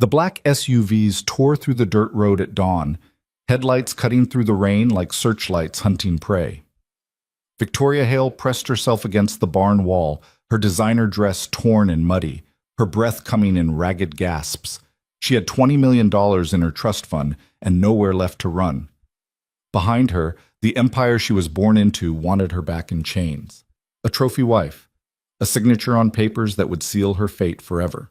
The black SUVs tore through the dirt road at dawn, headlights cutting through the rain like searchlights hunting prey. Victoria Hale pressed herself against the barn wall, her designer dress torn and muddy, her breath coming in ragged gasps. She had $20 million in her trust fund and nowhere left to run. Behind her, the empire she was born into wanted her back in chains. A trophy wife, a signature on papers that would seal her fate forever.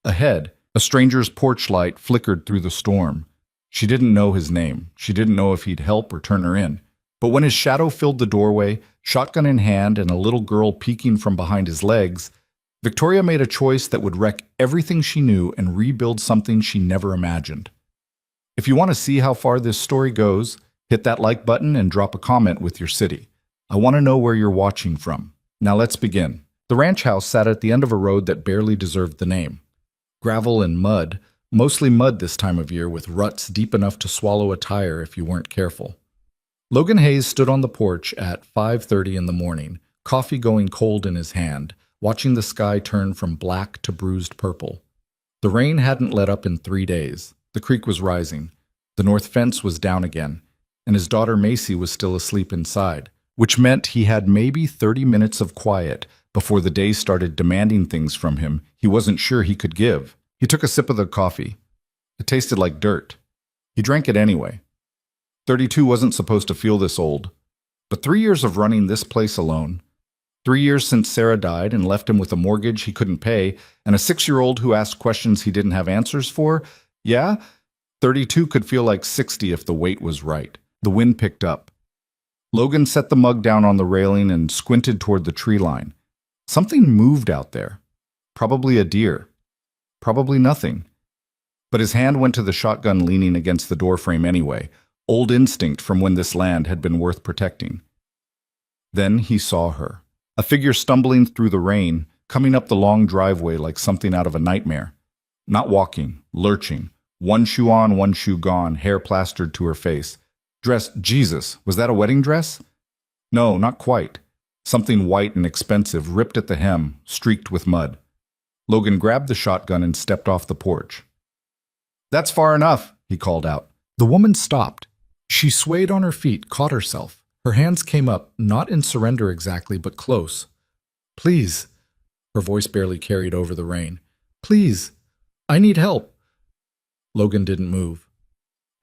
Ahead, a stranger's porch light flickered through the storm. She didn't know his name. She didn't know if he'd help or turn her in. But when his shadow filled the doorway, shotgun in hand and a little girl peeking from behind his legs, Victoria made a choice that would wreck everything she knew and rebuild something she never imagined. If you want to see how far this story goes, hit that like button and drop a comment with your city. I want to know where you're watching from. Now let's begin. The ranch house sat at the end of a road that barely deserved the name. Gravel and mud, mostly mud this time of year with ruts deep enough to swallow a tire if you weren't careful. Logan Hayes stood on the porch at 5:30 in the morning, coffee going cold in his hand, watching the sky turn from black to bruised purple. The rain hadn't let up in 3 days. The creek was rising. The north fence was down again, and his daughter Macy was still asleep inside, which meant he had maybe 30 minutes of quiet before the day started demanding things from him he wasn't sure he could give. He took a sip of the coffee. It tasted like dirt. He drank it anyway. 32 wasn't supposed to feel this old. But 3 years of running this place alone, 3 years since Sarah died and left him with a mortgage he couldn't pay, and a 6-year-old who asked questions he didn't have answers for, yeah, 32 could feel like 60 if the weight was right. The wind picked up. Logan set the mug down on the railing and squinted toward the tree line. Something moved out there. Probably a deer. Probably nothing. But his hand went to the shotgun leaning against the doorframe anyway, old instinct from when this land had been worth protecting. Then he saw her, a figure stumbling through the rain, coming up the long driveway like something out of a nightmare. Not walking, lurching, one shoe on, one shoe gone, hair plastered to her face. Dressed, Jesus, was that a wedding dress? No, not quite. Something white and expensive, ripped at the hem, streaked with mud. Logan grabbed the shotgun and stepped off the porch. "That's far enough," he called out. The woman stopped. She swayed on her feet, caught herself. Her hands came up, not in surrender exactly, but close. "Please." Her voice barely carried over the rain. "Please. I need help." Logan didn't move.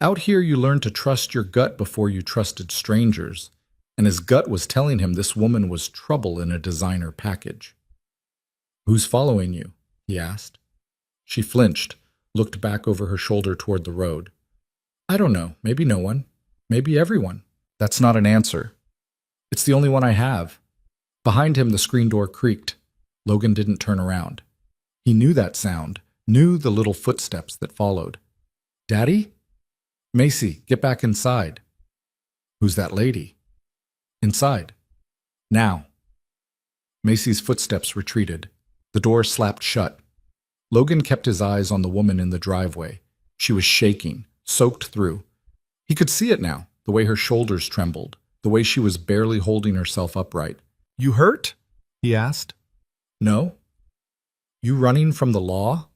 Out here you learn to trust your gut before you trusted strangers, and his gut was telling him this woman was trouble in a designer package. "Who's following you?" he asked. She flinched, looked back over her shoulder toward the road. "I don't know. Maybe no one. Maybe everyone." "That's not an answer." "It's the only one I have." Behind him, the screen door creaked. Logan didn't turn around. He knew that sound, knew the little footsteps that followed. "Daddy?" "Macy, get back inside." "Who's that lady?" "Inside. Now." Macy's footsteps retreated. The door slapped shut. Logan kept his eyes on the woman in the driveway. She was shaking, soaked through. He could see it now, the way her shoulders trembled, the way she was barely holding herself upright. "You hurt?" he asked. "No." "You running from the law?"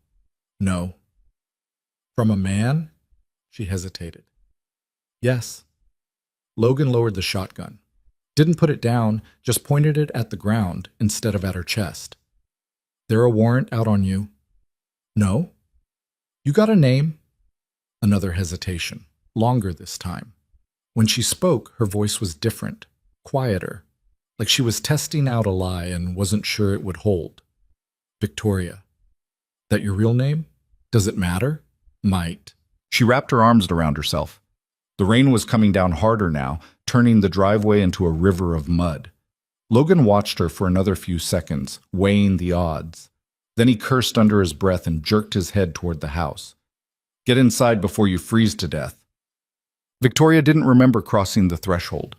"No." "From a man?" She hesitated. "Yes." Logan lowered the shotgun. Didn't put it down, just pointed it at the ground instead of at her chest. "There a warrant out on you?" "No." "You got a name?" Another hesitation, longer this time. When she spoke, her voice was different, quieter, like she was testing out a lie and wasn't sure it would hold. "Victoria." "That your real name? Does it matter?" "Might." She wrapped her arms around herself. The rain was coming down harder now, turning the driveway into a river of mud. Logan watched her for another few seconds, weighing the odds. Then he cursed under his breath and jerked his head toward the house. "Get inside before you freeze to death." Victoria didn't remember crossing the threshold.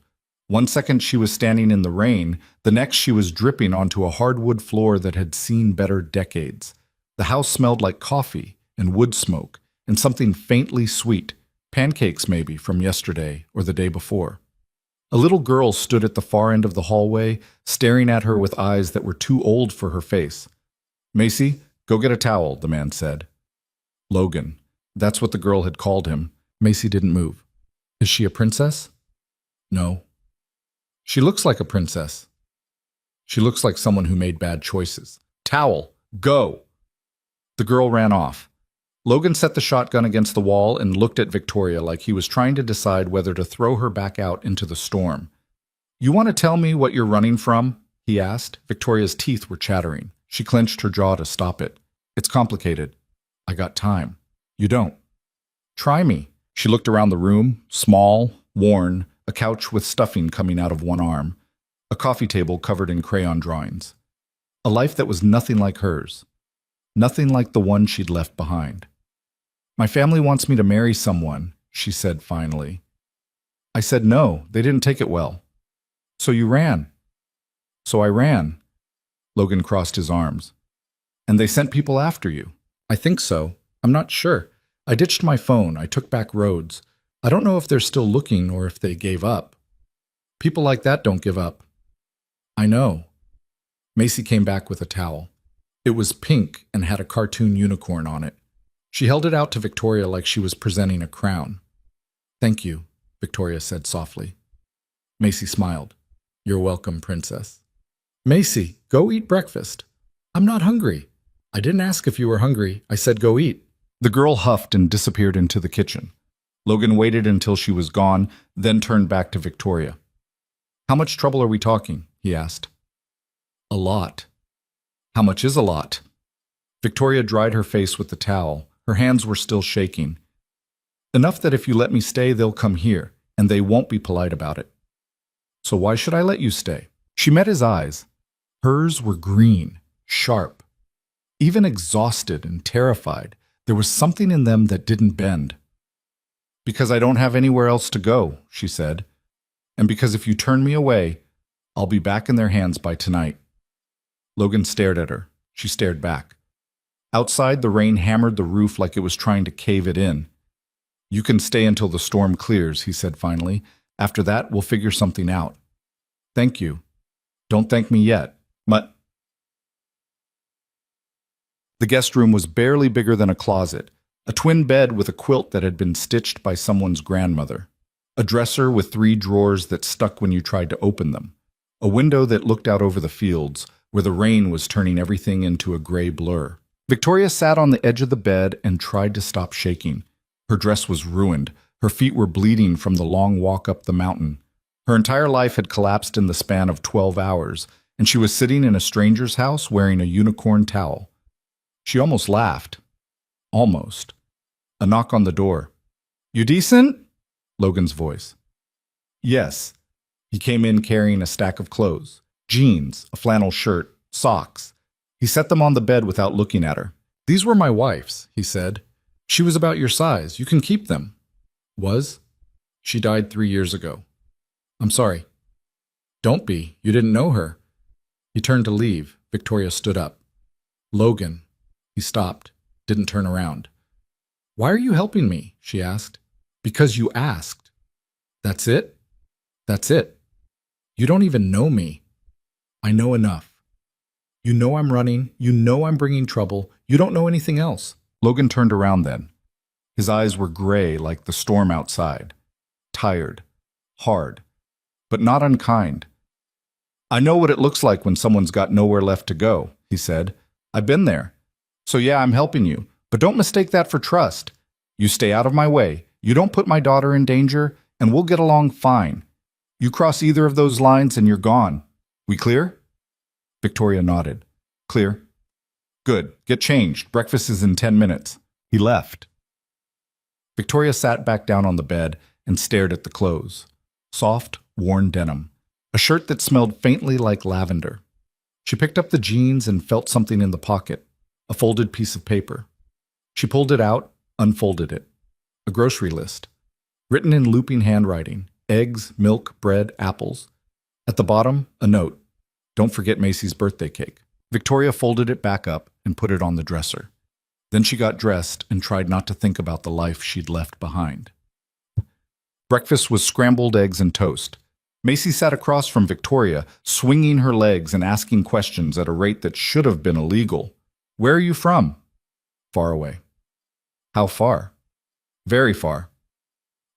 One second she was standing in the rain, the next she was dripping onto a hardwood floor that had seen better decades. The house smelled like coffee and wood smoke and something faintly sweet, pancakes maybe from yesterday or the day before. A little girl stood at the far end of the hallway, staring at her with eyes that were too old for her face. "Macy, go get a towel," the man said. Logan. That's what the girl had called him. Macy didn't move. Is she a princess? No. She looks like a princess. She looks like someone who made bad choices. Towel, go! The girl ran off. Logan set the shotgun against the wall and looked at Victoria like he was trying to decide whether to throw her back out into the storm. You want to tell me what you're running from? He asked. Victoria's teeth were chattering. She clenched her jaw to stop it. It's complicated. I got time. You don't. Try me. She looked around the room, small, worn, a couch with stuffing coming out of one arm, a coffee table covered in crayon drawings. A life that was nothing like hers. Nothing like the one she'd left behind. My family wants me to marry someone, she said finally. I said no, they didn't take it well. So you ran. So I ran. Logan crossed his arms. And they sent people after you. I think so. I'm not sure. I ditched my phone. I took back roads. I don't know if they're still looking or if they gave up. People like that don't give up. I know. Macy came back with a towel. It was pink and had a cartoon unicorn on it. She held it out to Victoria like she was presenting a crown. Thank you, Victoria said softly. Macy smiled. You're welcome, princess. Macy, go eat breakfast. I'm not hungry. I didn't ask if you were hungry. I said go eat. The girl huffed and disappeared into the kitchen. Logan waited until she was gone, then turned back to Victoria. How much trouble are we talking? He asked. A lot. How much is a lot? Victoria dried her face with the towel. Her hands were still shaking. Enough that if you let me stay, they'll come here, and they won't be polite about it. So why should I let you stay? She met his eyes. Hers were green, sharp. Even exhausted and terrified, there was something in them that didn't bend. Because I don't have anywhere else to go, she said. And because if you turn me away, I'll be back in their hands by tonight. Logan stared at her. She stared back. Outside, the rain hammered the roof like it was trying to cave it in. You can stay until the storm clears, he said finally. After that, we'll figure something out. Thank you. Don't thank me yet. The guest room was barely bigger than a closet, a twin bed with a quilt that had been stitched by someone's grandmother, a dresser with 3 drawers that stuck when you tried to open them, a window that looked out over the fields, where the rain was turning everything into a gray blur. Victoria sat on the edge of the bed and tried to stop shaking. Her dress was ruined. Her feet were bleeding from the long walk up the mountain. Her entire life had collapsed in the span of 12 hours, and she was sitting in a stranger's house wearing a unicorn towel. She almost laughed. Almost. A knock on the door. You decent? Logan's voice. Yes. He came in carrying a stack of clothes. Jeans, a flannel shirt, socks. He set them on the bed without looking at her. These were my wife's, he said. She was about your size. You can keep them. Was? She died 3 years ago. I'm sorry. Don't be. You didn't know her. He turned to leave. Victoria stood up. Logan. He stopped, didn't turn around. Why are you helping me? She asked. Because you asked. That's it? That's it. You don't even know me. I know enough. You know I'm running. You know I'm bringing trouble. You don't know anything else. Logan turned around then. His eyes were gray like the storm outside. Tired. Hard. But not unkind. I know what it looks like when someone's got nowhere left to go, he said. I've been there. So yeah, I'm helping you. But don't mistake that for trust. You stay out of my way. You don't put my daughter in danger, and we'll get along fine. You cross either of those lines and you're gone. We clear? Victoria nodded. Clear. Good. Get changed. Breakfast is in 10 minutes. He left. Victoria sat back down on the bed and stared at the clothes. Soft, worn denim. A shirt that smelled faintly like lavender. She picked up the jeans and felt something in the pocket. A folded piece of paper. She pulled it out, unfolded it. A grocery list. Written in looping handwriting. Eggs, milk, bread, apples. At the bottom, a note. Don't forget Macy's birthday cake. Victoria folded it back up and put it on the dresser. Then she got dressed and tried not to think about the life she'd left behind. Breakfast was scrambled eggs and toast. Macy sat across from Victoria, swinging her legs and asking questions at a rate that should have been illegal. Where are you from? Far away. How far? Very far.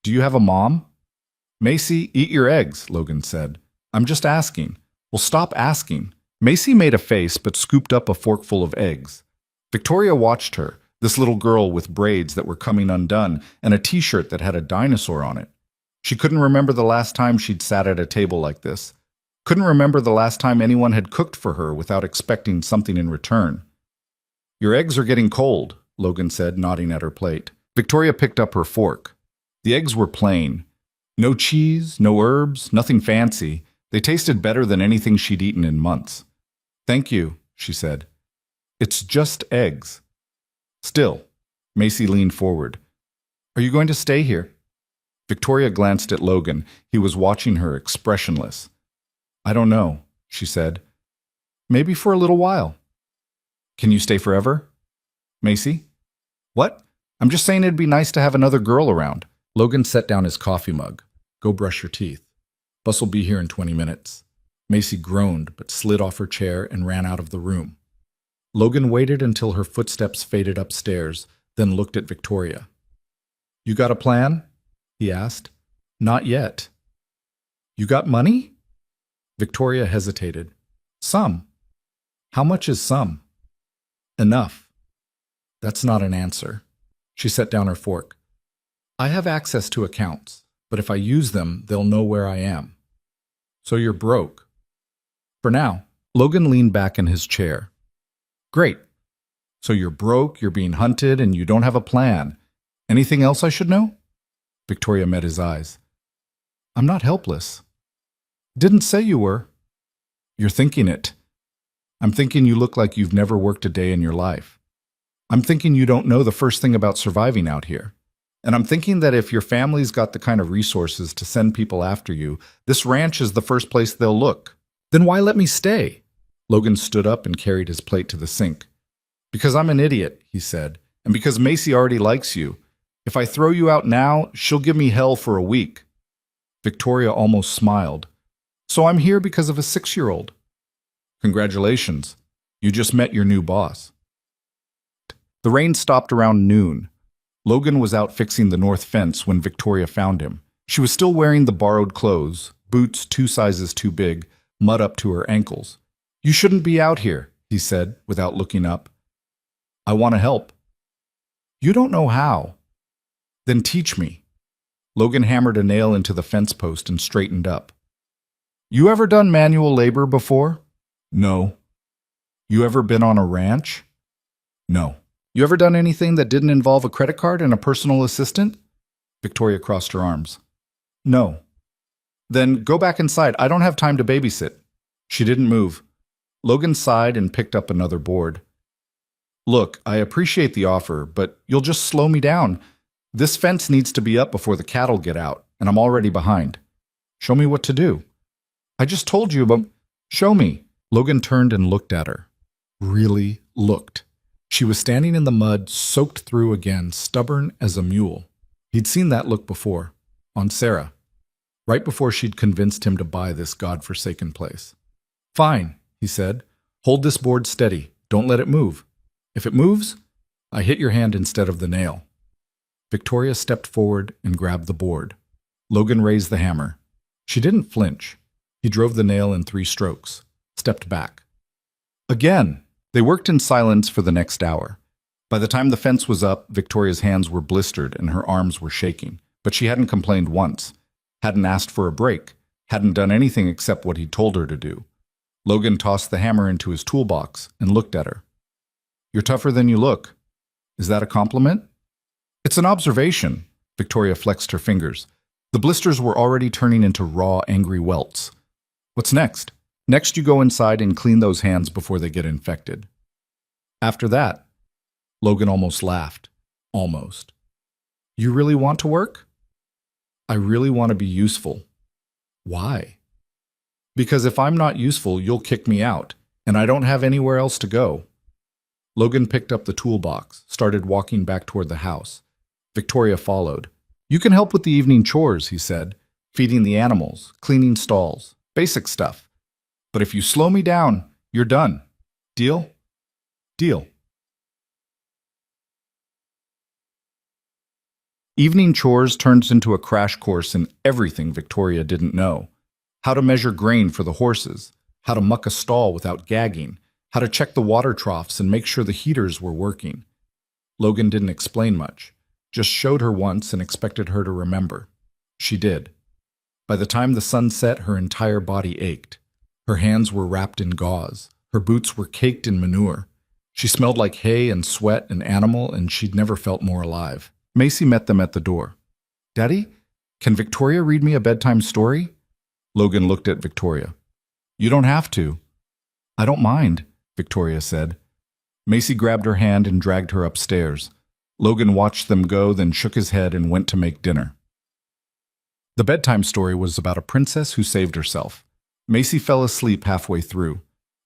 Do you have a mom? Macy, eat your eggs, Logan said. I'm just asking. Well, stop asking. Macy made a face but scooped up a forkful of eggs. Victoria watched her, this little girl with braids that were coming undone and a t-shirt that had a dinosaur on it. She couldn't remember the last time she'd sat at a table like this. Couldn't remember the last time anyone had cooked for her without expecting something in return. Your eggs are getting cold, Logan said, nodding at her plate. Victoria picked up her fork. The eggs were plain. No cheese, no herbs, nothing fancy. They tasted better than anything she'd eaten in months. Thank you, she said. It's just eggs. Still, Macy leaned forward. Are you going to stay here? Victoria glanced at Logan. He was watching her, expressionless. I don't know, she said. Maybe for a little while. Can you stay forever? Macy? What? I'm just saying it'd be nice to have another girl around. Logan set down his coffee mug. Go brush your teeth. Bus will be here in 20 minutes. Macy groaned, but slid off her chair and ran out of the room. Logan waited until her footsteps faded upstairs, then looked at Victoria. You got a plan? He asked. Not yet. You got money? Victoria hesitated. Some. How much is some? Enough. That's not an answer. She set down her fork. I have access to accounts, but if I use them, they'll know where I am. So you're broke. For now. Logan leaned back in his chair. Great. So you're broke, you're being hunted, and you don't have a plan. Anything else I should know? Victoria met his eyes. I'm not helpless. Didn't say you were. You're thinking it. I'm thinking you look like you've never worked a day in your life. I'm thinking you don't know the first thing about surviving out here. And I'm thinking that if your family's got the kind of resources to send people after you, this ranch is the first place they'll look. Then why let me stay? Logan stood up and carried his plate to the sink. Because I'm an idiot, he said, and because Macy already likes you. If I throw you out now, she'll give me hell for a week. Victoria almost smiled. So I'm here because of a 6-year-old. Congratulations. You just met your new boss. The rain stopped around noon. Logan was out fixing the north fence when Victoria found him. She was still wearing the borrowed clothes, boots 2 sizes too big, mud up to her ankles. You shouldn't be out here, he said, without looking up. I want to help. You don't know how. Then teach me. Logan hammered a nail into the fence post and straightened up. You ever done manual labor before? No. You ever been on a ranch? No. You ever done anything that didn't involve a credit card and a personal assistant? Victoria crossed her arms. No. Then go back inside. I don't have time to babysit. She didn't move. Logan sighed and picked up another board. Look, I appreciate the offer, but you'll just slow me down. This fence needs to be up before the cattle get out, and I'm already behind. Show me what to do. I just told you, but show me. Logan turned and looked at her. Really looked. She was standing in the mud, soaked through again, stubborn as a mule. He'd seen that look before, on Sarah, right before she'd convinced him to buy this godforsaken place. Fine, he said. Hold this board steady. Don't let it move. If it moves, I hit your hand instead of the nail. Victoria stepped forward and grabbed the board. Logan raised the hammer. She didn't flinch. He drove the nail in 3 strokes, stepped back. Again. They worked in silence for the next hour. By the time the fence was up, Victoria's hands were blistered and her arms were shaking. But she hadn't complained once, hadn't asked for a break, hadn't done anything except what he'd told her to do. Logan tossed the hammer into his toolbox and looked at her. You're tougher than you look. Is that a compliment? It's an observation. Victoria flexed her fingers. The blisters were already turning into raw, angry welts. What's next? Next, you go inside and clean those hands before they get infected. After that, Logan almost laughed. Almost. You really want to work? I really want to be useful. Why? Because if I'm not useful, you'll kick me out, and I don't have anywhere else to go. Logan picked up the toolbox, started walking back toward the house. Victoria followed. You can help with the evening chores, he said, feeding the animals, cleaning stalls, basic stuff. But if you slow me down, you're done. Deal? Deal. Evening chores turned into a crash course in everything Victoria didn't know. How to measure grain for the horses, how to muck a stall without gagging, how to check the water troughs and make sure the heaters were working. Logan didn't explain much, just showed her once and expected her to remember. She did. By the time the sun set, her entire body ached. Her hands were wrapped in gauze. Her boots were caked in manure. She smelled like hay and sweat and animal, and she'd never felt more alive. Macy met them at the door. "Daddy, can Victoria read me a bedtime story?" Logan looked at Victoria. "You don't have to." "I don't mind," Victoria said. Macy grabbed her hand and dragged her upstairs. Logan watched them go, then shook his head and went to make dinner. The bedtime story was about a princess who saved herself. Macy fell asleep halfway through.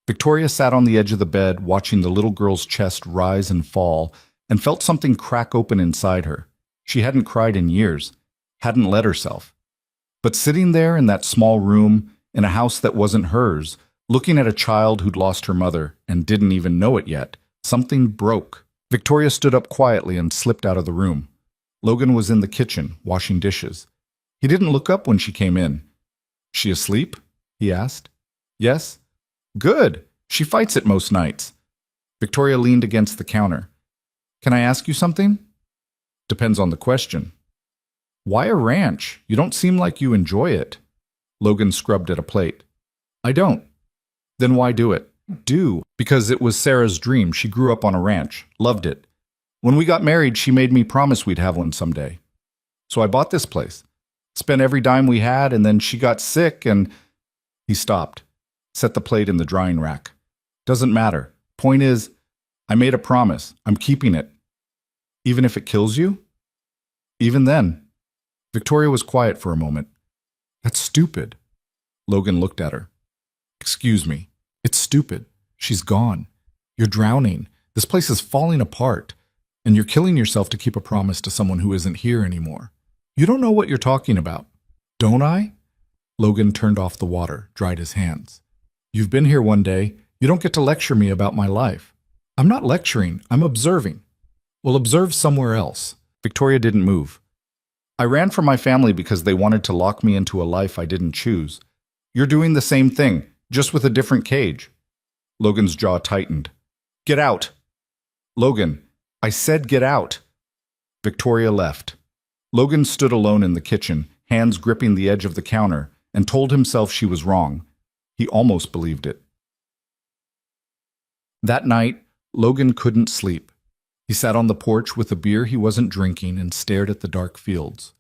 Victoria sat on the edge of the bed, watching the little girl's chest rise and fall, and felt something crack open inside her. She hadn't cried in years, hadn't let herself. But sitting there in that small room, in a house that wasn't hers, looking at a child who'd lost her mother and didn't even know it yet, something broke. Victoria stood up quietly and slipped out of the room. Logan was in the kitchen, washing dishes. He didn't look up when she came in. "She asleep?" he asked. "Yes." "Good. She fights it most nights." Victoria leaned against the counter. "Can I ask you something?" "Depends on the question." "Why a ranch? You don't seem like you enjoy it." Logan scrubbed at a plate. "I don't." "Then why do it?" "Do. Because it was Sarah's dream. She grew up on a ranch. Loved it. When we got married, she made me promise we'd have one someday. So I bought this place. Spent every dime we had, and then she got sick and..." He stopped. Set the plate in the drying rack. "Doesn't matter. Point is, I made a promise. I'm keeping it." "Even if it kills you?" "Even then." Victoria was quiet for a moment. "That's stupid." Logan looked at her. "Excuse me. It's stupid. She's gone. You're drowning. This place is falling apart. And you're killing yourself to keep a promise to someone who isn't here anymore. You don't know what you're talking about." "Don't I?" Logan turned off the water, dried his hands. "You've been here one day. You don't get to lecture me about my life." "I'm not lecturing. I'm observing." "Well, observe somewhere else." Victoria didn't move. "I ran from my family because they wanted to lock me into a life I didn't choose. You're doing the same thing, just with a different cage." Logan's jaw tightened. "Get out." "Logan, I said get out." Victoria left. Logan stood alone in the kitchen, hands gripping the edge of the counter, and told himself she was wrong. He almost believed it. That night, Logan couldn't sleep. He sat on the porch with a beer he wasn't drinking and stared at the dark fields.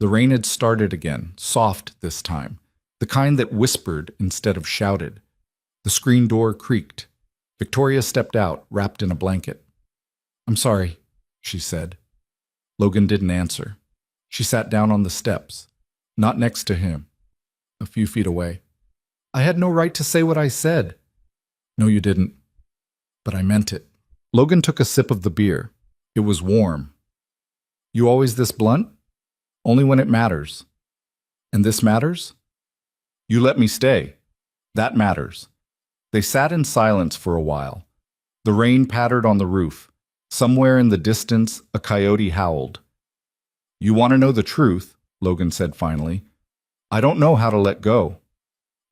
The rain had started again, soft this time, the kind that whispered instead of shouted. The screen door creaked. Victoria stepped out, wrapped in a blanket. "I'm sorry," she said. Logan didn't answer. She sat down on the steps, not next to him, a few feet away. "I had no right to say what I said." "No, you didn't. But I meant it." Logan took a sip of the beer. It was warm. "You always this blunt?" "Only when it matters." "And this matters?" "You let me stay. That matters." They sat in silence for a while. The rain pattered on the roof. Somewhere in the distance, a coyote howled. "You want to know the truth," Logan said finally. "I don't know how to let go.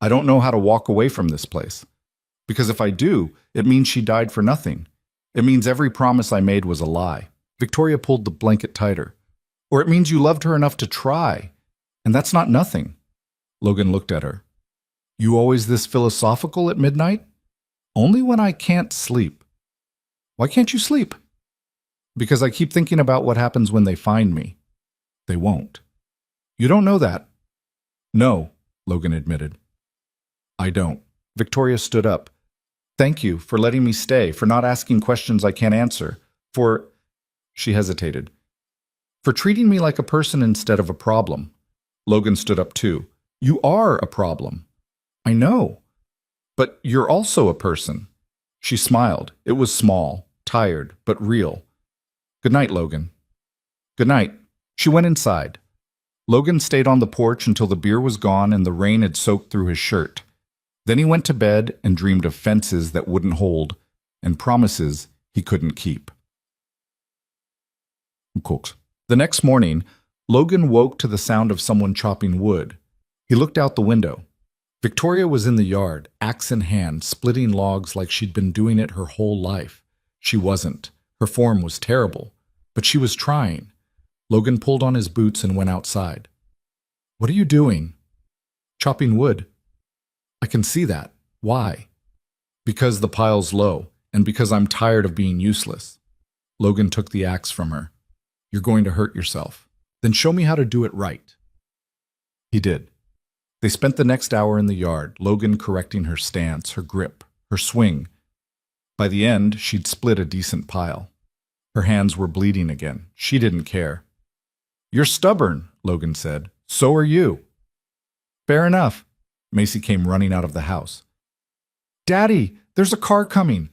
I don't know how to walk away from this place. Because if I do, it means she died for nothing. It means every promise I made was a lie." Victoria pulled the blanket tighter. "Or it means you loved her enough to try. And that's not nothing." Logan looked at her. "You always this philosophical at midnight?" "Only when I can't sleep." "Why can't you sleep?" "Because I keep thinking about what happens when they find me." "They won't." "You don't know that." "No," Logan admitted. "I don't." Victoria stood up. "Thank you for letting me stay, for not asking questions I can't answer, for..." She hesitated. "For treating me like a person instead of a problem." Logan stood up too. "You are a problem." "I know. But you're also a person." She smiled. It was small, tired, but real. "Good night, Logan." "Good night." She went inside. Logan stayed on the porch until the beer was gone and the rain had soaked through his shirt. Then he went to bed and dreamed of fences that wouldn't hold and promises he couldn't keep. Cooked. The next morning, Logan woke to the sound of someone chopping wood. He looked out the window. Victoria was in the yard, axe in hand, splitting logs like she'd been doing it her whole life. She wasn't. Her form was terrible, but she was trying. Logan pulled on his boots and went outside. "What are you doing?" "Chopping wood." "I can see that. Why?" "Because the pile's low, and because I'm tired of being useless." Logan took the axe from her. "You're going to hurt yourself. Then show me how to do it right." He did. They spent the next hour in the yard, Logan correcting her stance, her grip, her swing. By the end, she'd split a decent pile. Her hands were bleeding again. She didn't care. "You're stubborn," Logan said. "So are you." "Fair enough." Macy came running out of the house. "Daddy, there's a car coming."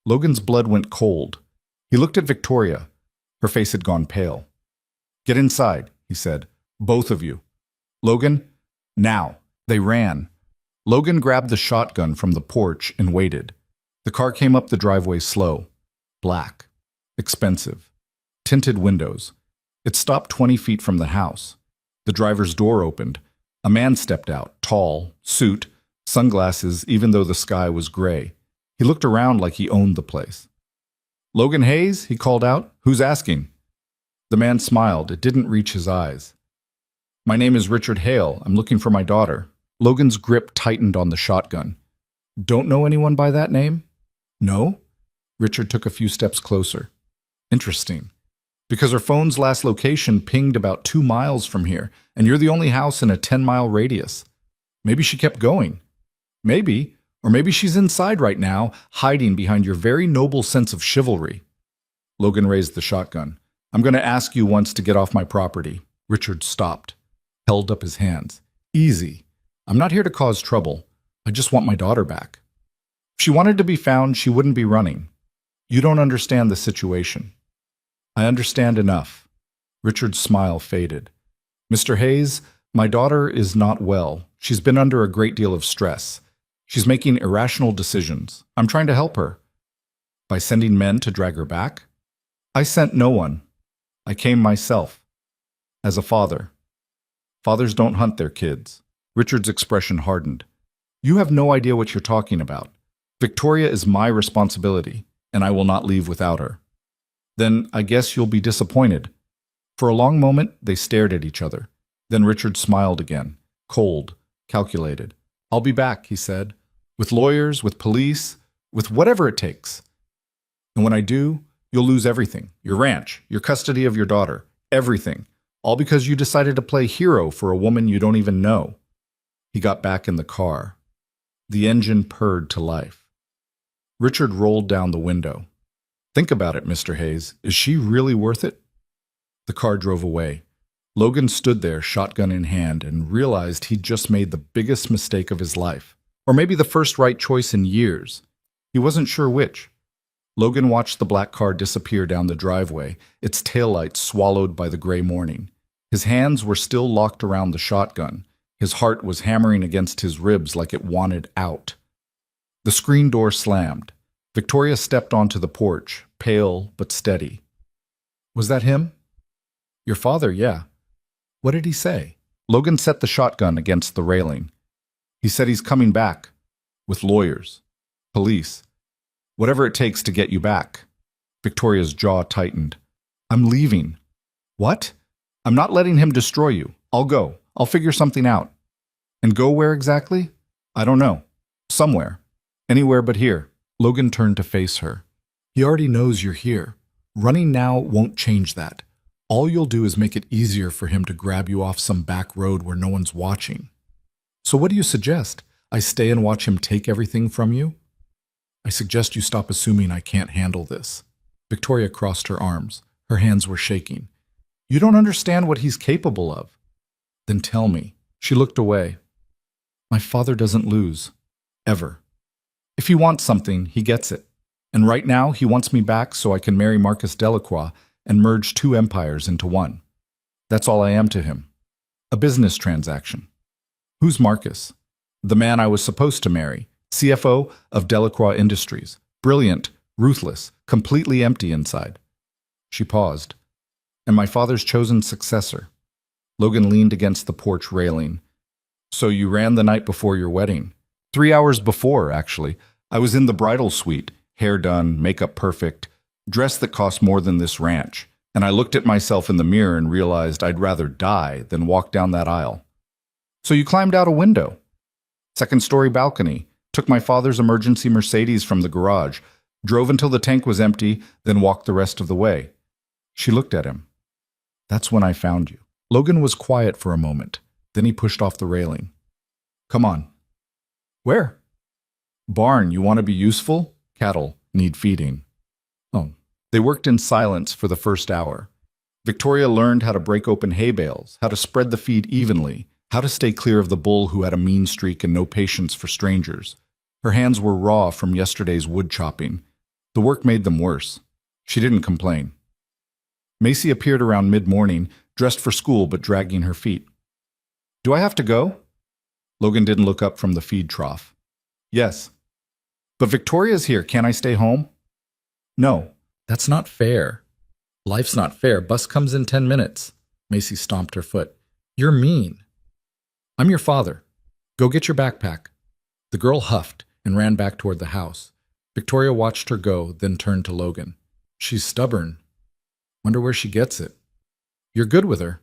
Logan's blood went cold. He looked at Victoria. Her face had gone pale. "Get inside," he said. "Both of you." "Logan, now." They ran. Logan grabbed the shotgun from the porch and waited. The car came up the driveway slow. Black. Expensive. Tinted windows. It stopped 20 feet from the house. The driver's door opened. A man stepped out, tall, suit, sunglasses, even though the sky was gray. He looked around like he owned the place. "Logan Hayes?" he called out. "Who's asking?" The man smiled. It didn't reach his eyes. "My name is Richard Hale. I'm looking for my daughter." Logan's grip tightened on the shotgun. "Don't know anyone by that name?" "No?" Richard took a few steps closer. "Interesting. Because her phone's last location pinged about 2 miles from here, and you're the only house in a 10-mile radius. Maybe she kept going. Maybe, or maybe she's inside right now, hiding behind your very noble sense of chivalry." Logan raised the shotgun. "I'm going to ask you once to get off my property." Richard stopped, held up his hands. "Easy. I'm not here to cause trouble. I just want my daughter back. If she wanted to be found, she wouldn't be running. You don't understand the situation." "I understand enough." Richard's smile faded. "Mr. Hayes, my daughter is not well. She's been under a great deal of stress. She's making irrational decisions. I'm trying to help her." "By sending men to drag her back?" "I sent no one. I came myself. As a father." "Fathers don't hunt their kids." Richard's expression hardened. "You have no idea what you're talking about. Victoria is my responsibility, and I will not leave without her." "Then I guess you'll be disappointed." For a long moment, they stared at each other. Then Richard smiled again, cold, calculated. "I'll be back," he said, "with lawyers, with police, with whatever it takes. And when I do, you'll lose everything. Your ranch, your custody of your daughter, everything. All because you decided to play hero for a woman you don't even know." He got back in the car. The engine purred to life. Richard rolled down the window. "Think about it, Mr. Hayes. Is she really worth it?" The car drove away. Logan stood there, shotgun in hand, and realized he'd just made the biggest mistake of his life. Or maybe the first right choice in years. He wasn't sure which. Logan watched the black car disappear down the driveway, its taillights swallowed by the gray morning. His hands were still locked around the shotgun. His heart was hammering against his ribs like it wanted out. The screen door slammed. Victoria stepped onto the porch, pale but steady. "Was that him?" "Your father, yeah." "What did he say?" Logan set the shotgun against the railing. "He said he's coming back. With lawyers. Police. Whatever it takes to get you back." Victoria's jaw tightened. "I'm leaving." "What?" "I'm not letting him destroy you. I'll go. I'll figure something out." "And go where exactly?" "I don't know. Somewhere. Anywhere but here." Logan turned to face her. "He already knows you're here. Running now won't change that. All you'll do is make it easier for him to grab you off some back road where no one's watching. So what do you suggest? I stay and watch him take everything from you?" "I suggest you stop assuming I can't handle this." Victoria crossed her arms. Her hands were shaking. "You don't understand what he's capable of." "Then tell me." She looked away. "My father doesn't lose. Ever. If he wants something, he gets it. And right now, he wants me back so I can marry Marcus Delacroix and merge 2 empires into one. That's all I am to him. A business transaction." "Who's Marcus?" "The man I was supposed to marry. CFO of Delacroix Industries. Brilliant, ruthless, completely empty inside." She paused. and my father's chosen successor. Logan leaned against the porch railing. So you ran the night before your wedding? 3 hours before, actually. I was in the bridal suite, hair done, makeup perfect, dress that cost more than this ranch, and I looked at myself in the mirror and realized I'd rather die than walk down that aisle. So you climbed out a window. Second-story balcony, took my father's emergency Mercedes from the garage, drove until the tank was empty, then walked the rest of the way. She looked at him. That's when I found you. Logan was quiet for a moment. Then he pushed off the railing. Come on. Where? Barn, you want to be useful? Cattle need feeding. Oh. They worked in silence for the first hour. Victoria learned how to break open hay bales, how to spread the feed evenly, how to stay clear of the bull who had a mean streak and no patience for strangers. Her hands were raw from yesterday's wood chopping. The work made them worse. She didn't complain. Macy appeared around mid-morning, dressed for school but dragging her feet. Do I have to go? Logan didn't look up from the feed trough. Yes. But Victoria's here. Can't I stay home? No. That's not fair. Life's not fair. Bus comes in 10 minutes. Macy stomped her foot. You're mean. I'm your father. Go get your backpack. The girl huffed and ran back toward the house. Victoria watched her go, then turned to Logan. She's stubborn. Wonder where she gets it. You're good with her.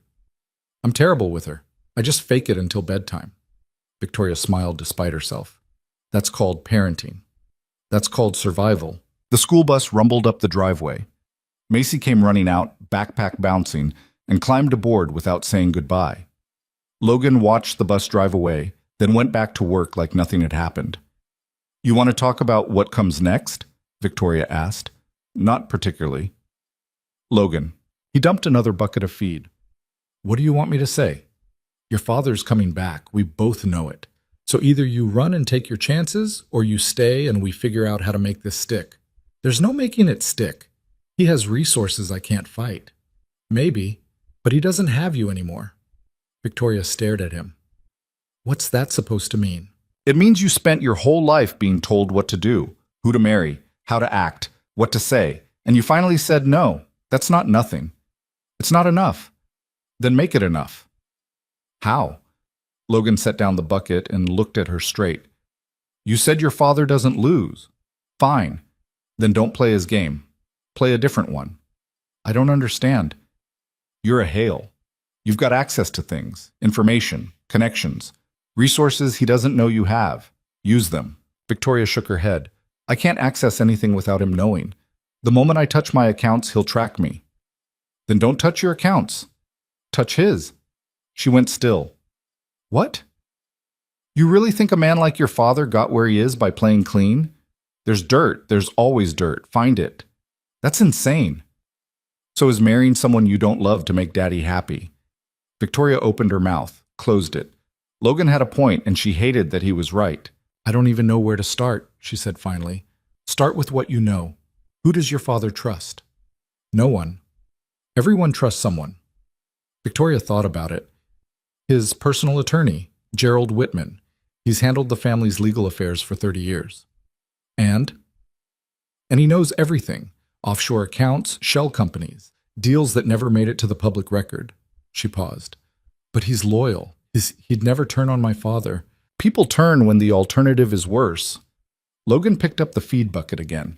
I'm terrible with her. I just fake it until bedtime. Victoria smiled despite herself. That's called parenting. That's called survival. The school bus rumbled up the driveway. Macy came running out, backpack bouncing, and climbed aboard without saying goodbye. Logan watched the bus drive away, then went back to work like nothing had happened. You want to talk about what comes next? Victoria asked. Not particularly. Logan. He dumped another bucket of feed. What do you want me to say? Your father's coming back. We both know it. So either you run and take your chances, or you stay and we figure out how to make this stick. There's no making it stick. He has resources I can't fight. Maybe, but he doesn't have you anymore. Victoria stared at him. What's that supposed to mean? It means you spent your whole life being told what to do, who to marry, how to act, what to say, and you finally said no. That's not nothing. It's not enough. Then make it enough. How? Logan set down the bucket and looked at her straight. You said your father doesn't lose. Fine. Then don't play his game. Play a different one. I don't understand. You're a Hale. You've got access to things, information, connections, resources he doesn't know you have. Use them. Victoria shook her head. I can't access anything without him knowing. The moment I touch my accounts, he'll track me. Then don't touch your accounts. Touch his. She went still. What? You really think a man like your father got where he is by playing clean? There's dirt. There's always dirt. Find it. That's insane. So is marrying someone you don't love to make daddy happy? Victoria opened her mouth, closed it. Logan had a point, and she hated that he was right. I don't even know where to start, she said finally. Start with what you know. Who does your father trust? No one. Everyone trusts someone. Victoria thought about it. His personal attorney, Gerald Whitman. He's handled the family's legal affairs for 30 years. And he knows everything. Offshore accounts, shell companies, deals that never made it to the public record. She paused. But he's loyal. He'd never turn on my father. People turn when the alternative is worse. Logan picked up the feed bucket again.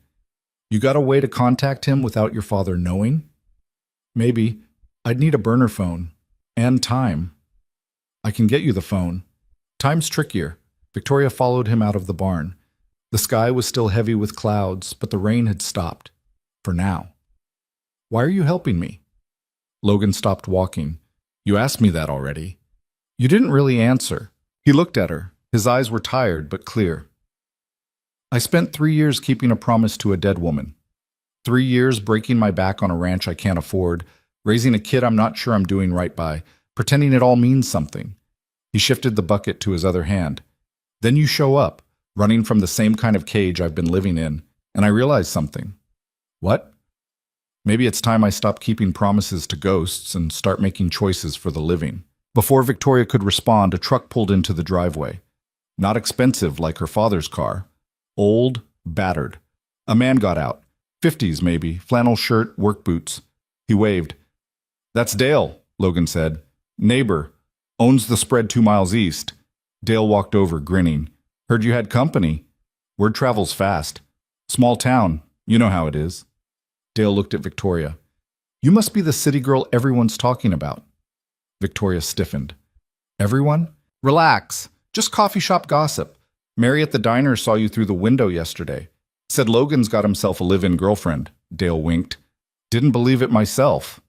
You got a way to contact him without your father knowing? Maybe. I'd need a burner phone. And time. I can get you the phone. Time's trickier. Victoria followed him out of the barn. The sky was still heavy with clouds, but the rain had stopped. For now. Why are you helping me? Logan stopped walking. You asked me that already. You didn't really answer. He looked at her. His eyes were tired but clear. I spent 3 years keeping a promise to a dead woman. 3 years breaking my back on a ranch I can't afford, raising a kid I'm not sure I'm doing right by, pretending it all means something. He shifted the bucket to his other hand. Then you show up, running from the same kind of cage I've been living in, and I realized something. What? Maybe it's time I stop keeping promises to ghosts and start making choices for the living. Before Victoria could respond, a truck pulled into the driveway. Not expensive like her father's car. Old, battered. A man got out. 50s maybe, flannel shirt, work boots. He waved. That's Dale, Logan said. Neighbor. Owns the spread 2 miles east. Dale walked over, grinning. Heard you had company. Word travels fast. Small town. You know how it is. Dale looked at Victoria. You must be the city girl everyone's talking about. Victoria stiffened. Everyone? Relax. Just coffee shop gossip. Mary at the diner saw you through the window yesterday. Said Logan's got himself a live-in girlfriend. Dale winked. Didn't believe it myself.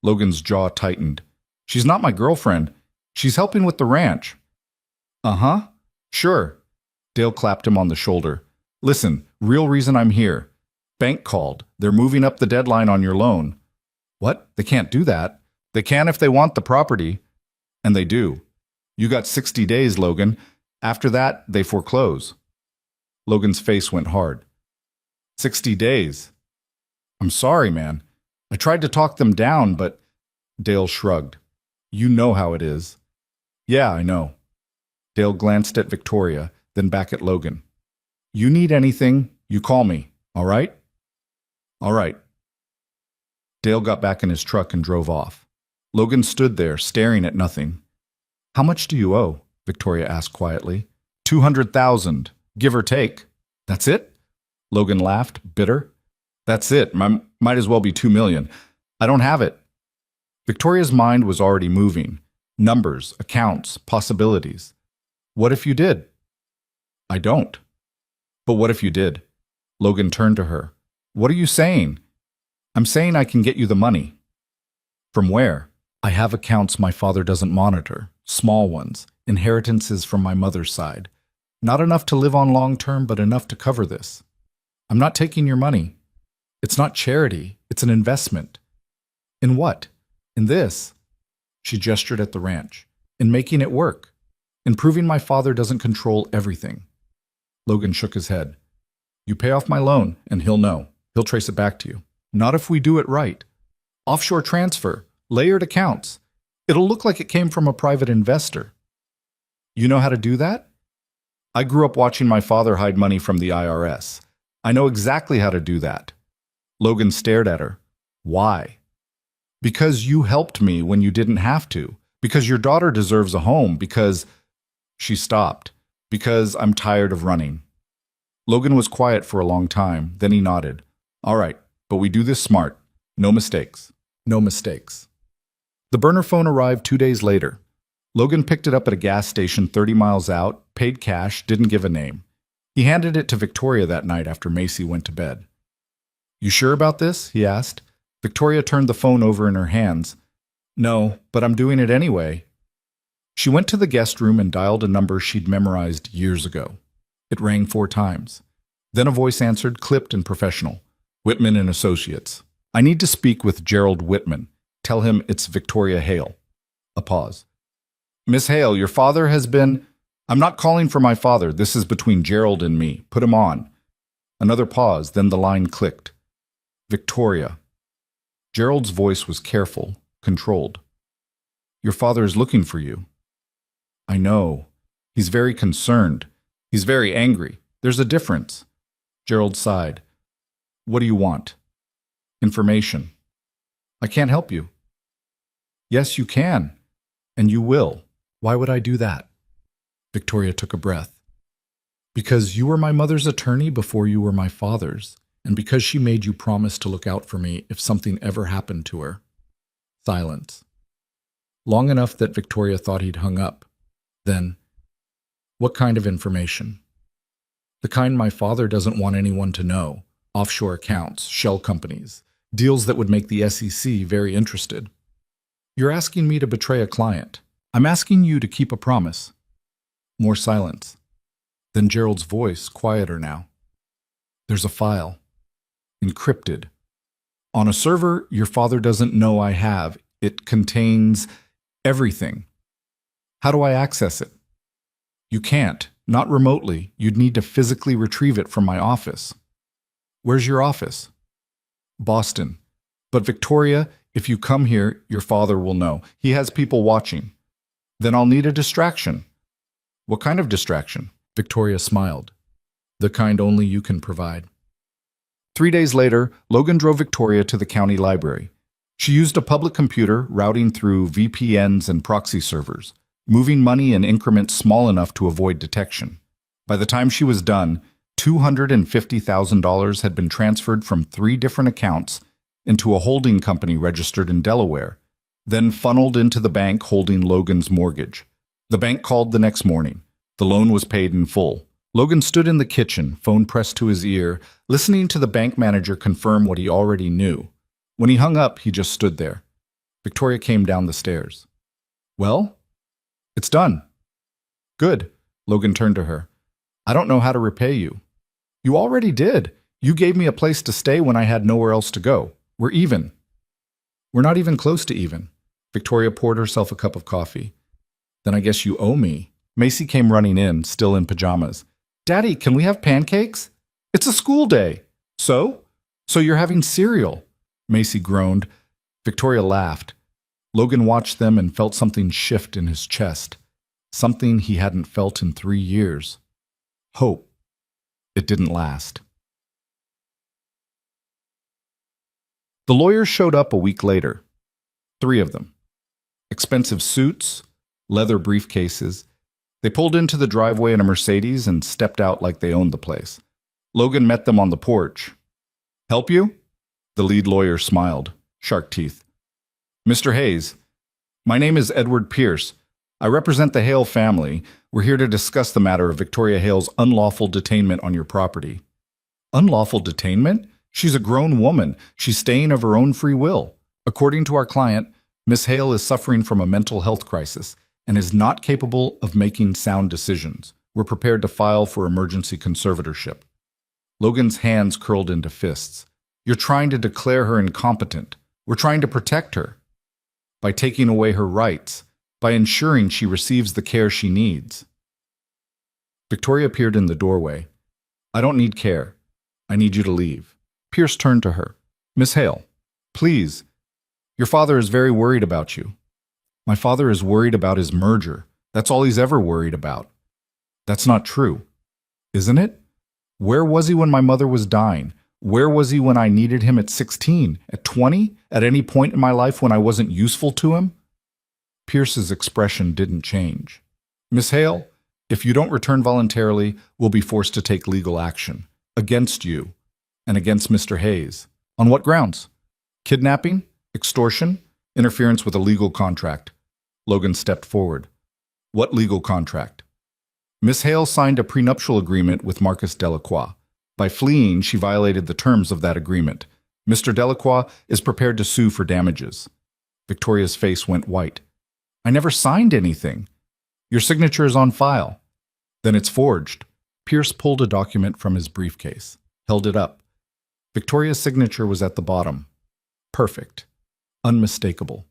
Logan's jaw tightened. She's not my girlfriend. She's helping with the ranch. Uh-huh. Sure. Dale clapped him on the shoulder. Listen, real reason I'm here. Bank called. They're moving up the deadline on your loan. What? They can't do that. They can if they want the property. And they do. You got 60 days, Logan. After that, they foreclose. Logan's face went hard. 60 days. I'm sorry, man. I tried to talk them down, but... Dale shrugged. You know how it is. Yeah, I know. Dale glanced at Victoria, then back at Logan. You need anything, you call me, all right? All right. Dale got back in his truck and drove off. Logan stood there, staring at nothing. How much do you owe? Victoria asked quietly. 200,000, give or take. That's it? Logan laughed, bitter. That's it. Might as well be 2 million. I don't have it. Victoria's mind was already moving. Numbers, accounts, possibilities. What if you did? I don't. But what if you did? Logan turned to her. What are you saying? I'm saying I can get you the money. From where? I have accounts my father doesn't monitor. Small ones. Inheritances from my mother's side. Not enough to live on long term, but enough to cover this. I'm not taking your money. It's not charity. It's an investment. In what? In this. She gestured at the ranch. In making it work. In proving my father doesn't control everything. Logan shook his head. You pay off my loan, and he'll know. He'll trace it back to you. Not if we do it right. Offshore transfer. Layered accounts. It'll look like it came from a private investor. You know how to do that? I grew up watching my father hide money from the IRS. I know exactly how to do that. Logan stared at her. Why? Because you helped me when you didn't have to. Because your daughter deserves a home. Because... She stopped. Because I'm tired of running. Logan was quiet for a long time. Then he nodded. All right, but we do this smart. No mistakes. No mistakes. The burner phone arrived 2 days later. Logan picked it up at a gas station 30 miles out, paid cash, didn't give a name. He handed it to Victoria that night after Macy went to bed. You sure about this? He asked. Victoria turned the phone over in her hands. No, but I'm doing it anyway. She went to the guest room and dialed a number she'd memorized years ago. It rang 4 times. Then a voice answered, clipped and professional. Whitman and Associates. I need to speak with Gerald Whitman. Tell him it's Victoria Hale. A pause. Miss Hale, your father has been... I'm not calling for my father. This is between Gerald and me. Put him on. Another pause, then the line clicked. Victoria. Gerald's voice was careful, controlled. Your father is looking for you. I know. He's very concerned. He's very angry. There's a difference. Gerald sighed. What do you want? Information. I can't help you. Yes, you can. And you will. Why would I do that? Victoria took a breath. Because you were my mother's attorney before you were my father's, and because she made you promise to look out for me if something ever happened to her. Silence. Long enough that Victoria thought he'd hung up. Then, what kind of information? The kind my father doesn't want anyone to know. Offshore accounts, shell companies, deals that would make the SEC very interested. You're asking me to betray a client. I'm asking you to keep a promise. More silence. Then Gerald's voice, quieter now. There's a file. Encrypted. On a server your father doesn't know I have. It contains everything. How do I access it? You can't. Not remotely. You'd need to physically retrieve it from my office. Where's your office? Boston. But Victoria, if you come here, your father will know. He has people watching. Then I'll need a distraction. What kind of distraction? Victoria smiled. The kind only you can provide. 3 days later, Logan drove Victoria to the county library. She used a public computer, routing through VPNs and proxy servers, moving money in increments small enough to avoid detection. By the time she was done, $250,000 had been transferred from 3 different accounts into a holding company registered in Delaware, then funneled into the bank holding Logan's mortgage. The bank called the next morning. The loan was paid in full. Logan stood in the kitchen, phone pressed to his ear, listening to the bank manager confirm what he already knew. When he hung up, he just stood there. Victoria came down the stairs. "Well, it's done." "Good." Logan turned to her. "I don't know how to repay you." "You already did. You gave me a place to stay when I had nowhere else to go. We're even." "We're not even close to even." Victoria poured herself a cup of coffee. "Then I guess you owe me." Macy came running in, still in pajamas. "Daddy, can we have pancakes? It's a school day." So you're having cereal." Macy groaned. Victoria laughed. Logan watched them and felt something shift in his chest. Something he hadn't felt in 3 years. Hope. It didn't last. The lawyers showed up a week later. 3 of them. Expensive suits, leather briefcases. They pulled into the driveway in a Mercedes and stepped out like they owned the place. Logan met them on the porch. "Help you?" The lead lawyer smiled, shark teeth. "Mr. Hayes, my name is Edward Pierce. I represent the Hale family. We're here to discuss the matter of Victoria Hale's unlawful detainment on your property." "Unlawful detainment? She's a grown woman. She's staying of her own free will. According to our client, Miss Hale is suffering from a mental health crisis and is not capable of making sound decisions. We're prepared to file for emergency conservatorship." Logan's hands curled into fists. "You're trying to declare her incompetent. We're trying to protect her. By taking away her rights, by ensuring she receives the care she needs." Victoria appeared in the doorway. "I don't need care. I need you to leave." Pierce turned to her. "Miss Hale, please. Your father is very worried about you." "My father is worried about his merger. That's all he's ever worried about." "That's not true." "Isn't it? Where was he when my mother was dying? Where was he when I needed him at 16, at 20, at any point in my life when I wasn't useful to him?" Pierce's expression didn't change. "Miss Hale, if you don't return voluntarily, we'll be forced to take legal action. Against you. And against Mr. Hayes. On what grounds? Kidnapping? Extortion? Interference with a legal contract." Logan stepped forward. "What legal contract?" "Miss Hale signed a prenuptial agreement with Marcus Delacroix. By fleeing, she violated the terms of that agreement. Mr. Delacroix is prepared to sue for damages." Victoria's face went white. "I never signed anything." "Your signature is on file." "Then it's forged." Pierce pulled a document from his briefcase, held it up. Victoria's signature was at the bottom. Perfect. Unmistakable.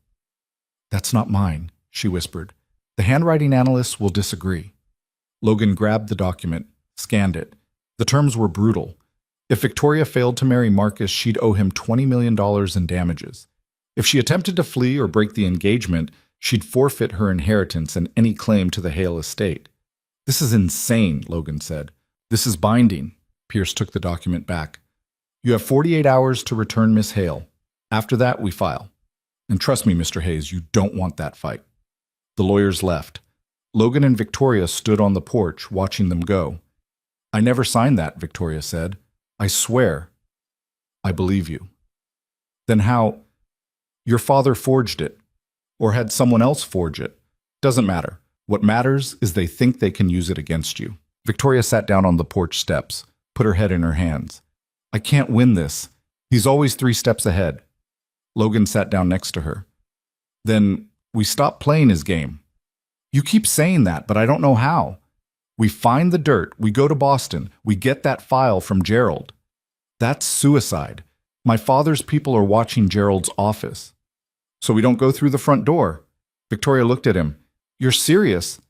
"That's not mine," she whispered. "The handwriting analysts will disagree." Logan grabbed the document, scanned it. The terms were brutal. If Victoria failed to marry Marcus, she'd owe him $20 million in damages. If she attempted to flee or break the engagement, she'd forfeit her inheritance and any claim to the Hale estate. "This is insane," Logan said. "This is binding." Pierce took the document back. "You have 48 hours to return Miss Hale. After that, we file. And trust me, Mr. Hayes, you don't want that fight." The lawyers left. Logan and Victoria stood on the porch, watching them go. "I never signed that," Victoria said. "I swear." "I believe you." "Then how—" "Your father forged it. Or had someone else forge it. Doesn't matter. What matters is they think they can use it against you." Victoria sat down on the porch steps, put her head in her hands. "I can't win this. He's always 3 steps ahead." Logan sat down next to her. "Then we stop playing his game." "You keep saying that, but I don't know how." "We find the dirt, we go to Boston, we get that file from Gerald." "That's suicide. My father's people are watching Gerald's office." "So we don't go through the front door." Victoria looked at him. "You're serious?"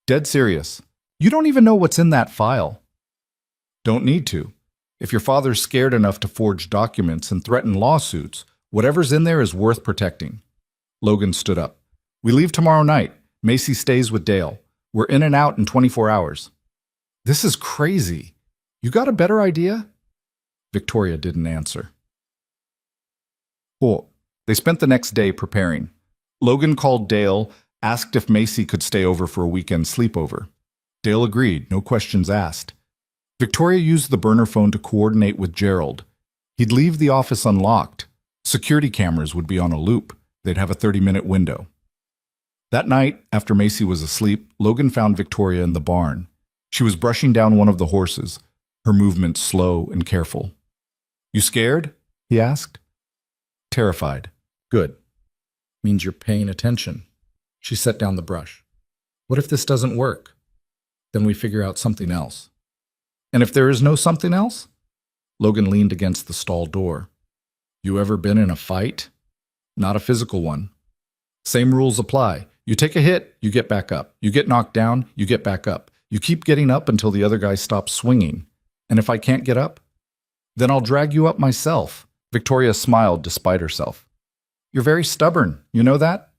"Dead serious. You don't even know what's in that file." "Don't need to. If your father's scared enough to forge documents and threaten lawsuits, whatever's in there is worth protecting." Logan stood up. "We leave tomorrow night. Macy stays with Dale. We're in and out in 24 hours. "This is crazy. You got a better idea?" Victoria didn't answer. They spent the next day preparing. Logan called Dale, asked if Macy could stay over for a weekend sleepover. Dale agreed, no questions asked. Victoria used the burner phone to coordinate with Gerald. He'd leave the office unlocked. Security cameras would be on a loop. They'd have a 30-minute window. That night, after Macy was asleep, Logan found Victoria in the barn. She was brushing down one of the horses, her movements slow and careful. "You scared?" he asked. "Terrified." "Good. Means you're paying attention." She set down the brush. "What if this doesn't work? Then we figure out something else." "And if there is no something else?" Logan leaned against the stall door. "You ever been in a fight?" "Not a physical one." "Same rules apply. You take a hit, you get back up. You get knocked down, you get back up. You keep getting up until the other guy stops swinging. And if I can't get up, then I'll drag you up myself." Victoria smiled despite herself. "You're very stubborn, you know that?"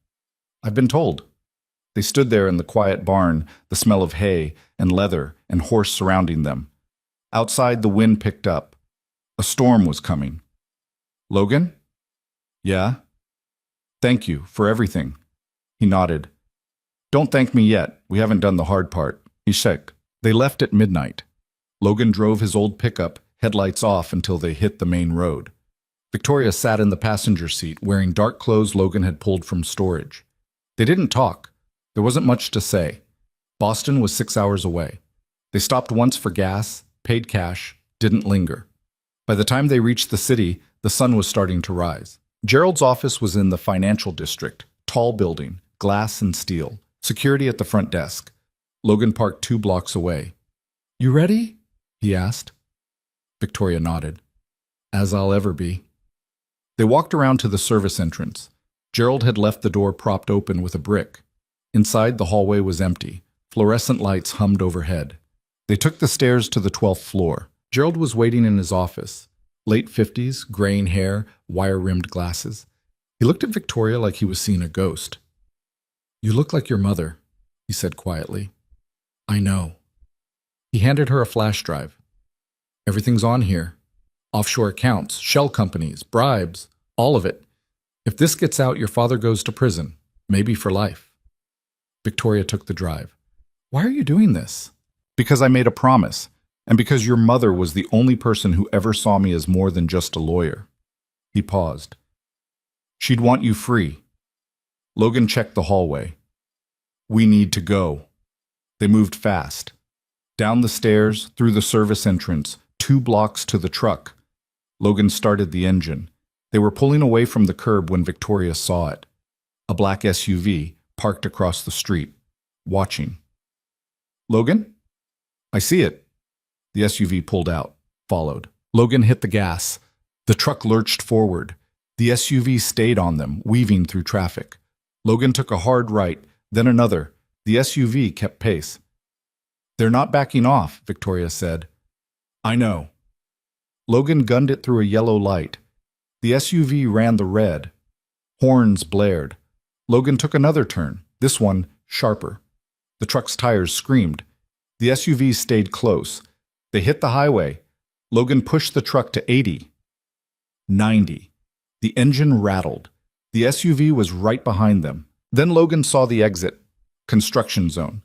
"I've been told." They stood there in the quiet barn, the smell of hay and leather and horse surrounding them. Outside, the wind picked up. A storm was coming. "Logan?" "Yeah?" "Thank you for everything." He nodded. "Don't thank me yet. We haven't done the hard part." He shook. They left at midnight. Logan drove his old pickup, headlights off until they hit the main road. Victoria sat in the passenger seat, wearing dark clothes Logan had pulled from storage. They didn't talk. There wasn't much to say. Boston was 6 hours away. They stopped once for gas, paid cash, didn't linger. By the time they reached the city, the sun was starting to rise. Gerald's office was in the financial district, tall building, glass and steel, security at the front desk. Logan parked 2 blocks away. "You ready?" he asked. Victoria nodded. "As I'll ever be." They walked around to the service entrance. Gerald had left the door propped open with a brick. Inside, the hallway was empty. Fluorescent lights hummed overhead. They took the stairs to the 12th floor. Gerald was waiting in his office. Late 50s, graying hair, wire-rimmed glasses. He looked at Victoria like he was seeing a ghost. "You look like your mother," he said quietly. "I know." He handed her a flash drive. "Everything's on here. Offshore accounts, shell companies, bribes, all of it. If this gets out, your father goes to prison, maybe for life." Victoria took the drive. "Why are you doing this?" "Because I made a promise, and because your mother was the only person who ever saw me as more than just a lawyer." He paused. "She'd want you free." Logan checked the hallway. "We need to go." They moved fast. Down the stairs, through the service entrance, 2 blocks to the truck. Logan started the engine. They were pulling away from the curb when Victoria saw it. A black SUV parked across the street, watching. "Logan?" "I see it." The SUV pulled out, followed. Logan hit the gas. The truck lurched forward. The SUV stayed on them, weaving through traffic. Logan took a hard right, then another. The SUV kept pace. "They're not backing off," Victoria said. "I know." Logan gunned it through a yellow light. The SUV ran the red. Horns blared. Logan took another turn, this one sharper. The truck's tires screamed. The SUV stayed close. They hit the highway. Logan pushed the truck to 80. 90. The engine rattled. The SUV was right behind them. Then Logan saw the exit. Construction zone.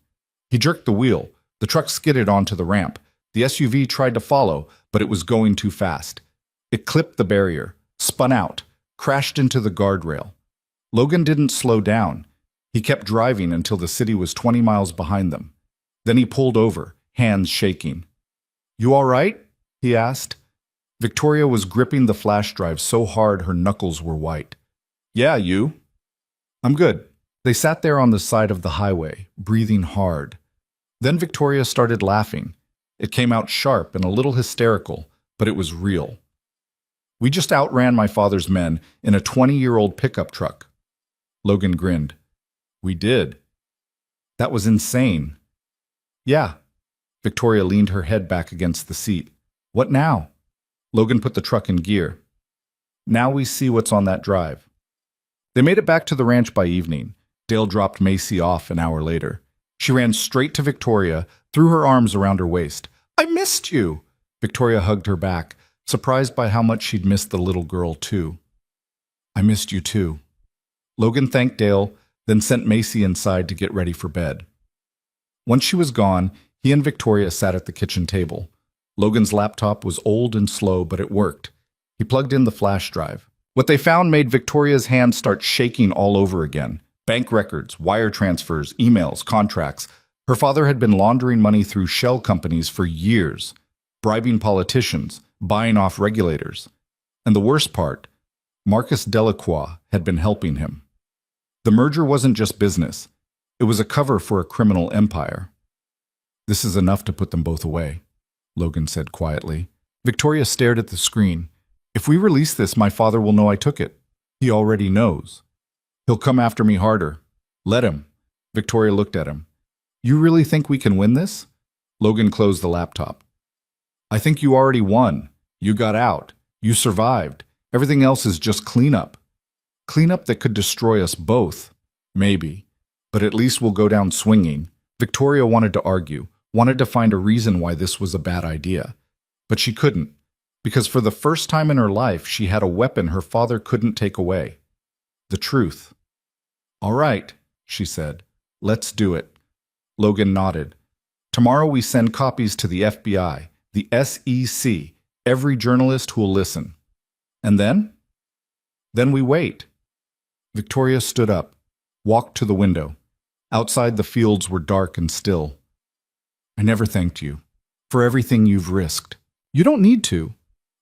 He jerked the wheel. The truck skidded onto the ramp. The SUV tried to follow, but it was going too fast. It clipped the barrier, spun out, crashed into the guardrail. Logan didn't slow down. He kept driving until the city was 20 miles behind them. Then he pulled over, hands shaking. "You all right?" he asked. Victoria was gripping the flash drive so hard her knuckles were white. "Yeah, you?" "I'm good." They sat there on the side of the highway, breathing hard. Then Victoria started laughing. It came out sharp and a little hysterical, but it was real. "We just outran my father's men in a 20-year-old pickup truck." Logan grinned. "We did." "That was insane." "Yeah." Victoria leaned her head back against the seat. "What now?" Logan put the truck in gear. "Now we see what's on that drive." They made it back to the ranch by evening. Dale dropped Macy off an hour later. She ran straight to Victoria, threw her arms around her waist. "I missed you!" Victoria hugged her back, surprised by how much she'd missed the little girl, too. I missed you too. Logan thanked Dale, then sent Macy inside to get ready for bed. Once she was gone, he and Victoria sat at the kitchen table. Logan's laptop was old and slow, but it worked. He plugged in the flash drive. What they found made Victoria's hands start shaking all over again. Bank records, wire transfers, emails, contracts. Her father had been laundering money through shell companies for years, bribing politicians, buying off regulators. And the worst part, Marcus Delacroix had been helping him. The merger wasn't just business. It was a cover for a criminal empire. This is enough to put them both away, Logan said quietly. Victoria stared at the screen. If we release this, my father will know I took it. He already knows. He'll come after me harder. Let him. Victoria looked at him. You really think we can win this? Logan closed the laptop. I think you already won. You got out. You survived. Everything else is just cleanup. Cleanup that could destroy us both. Maybe. But at least we'll go down swinging. Victoria wanted to argue, wanted to find a reason why this was a bad idea. But she couldn't, because for the first time in her life, she had a weapon her father couldn't take away. The truth. All right, she said. Let's do it. Logan nodded. Tomorrow we send copies to the FBI, the SEC, every journalist who'll listen. And then? Then we wait. Victoria stood up, walked to the window. Outside, the fields were dark and still. I never thanked you for everything you've risked. You don't need to.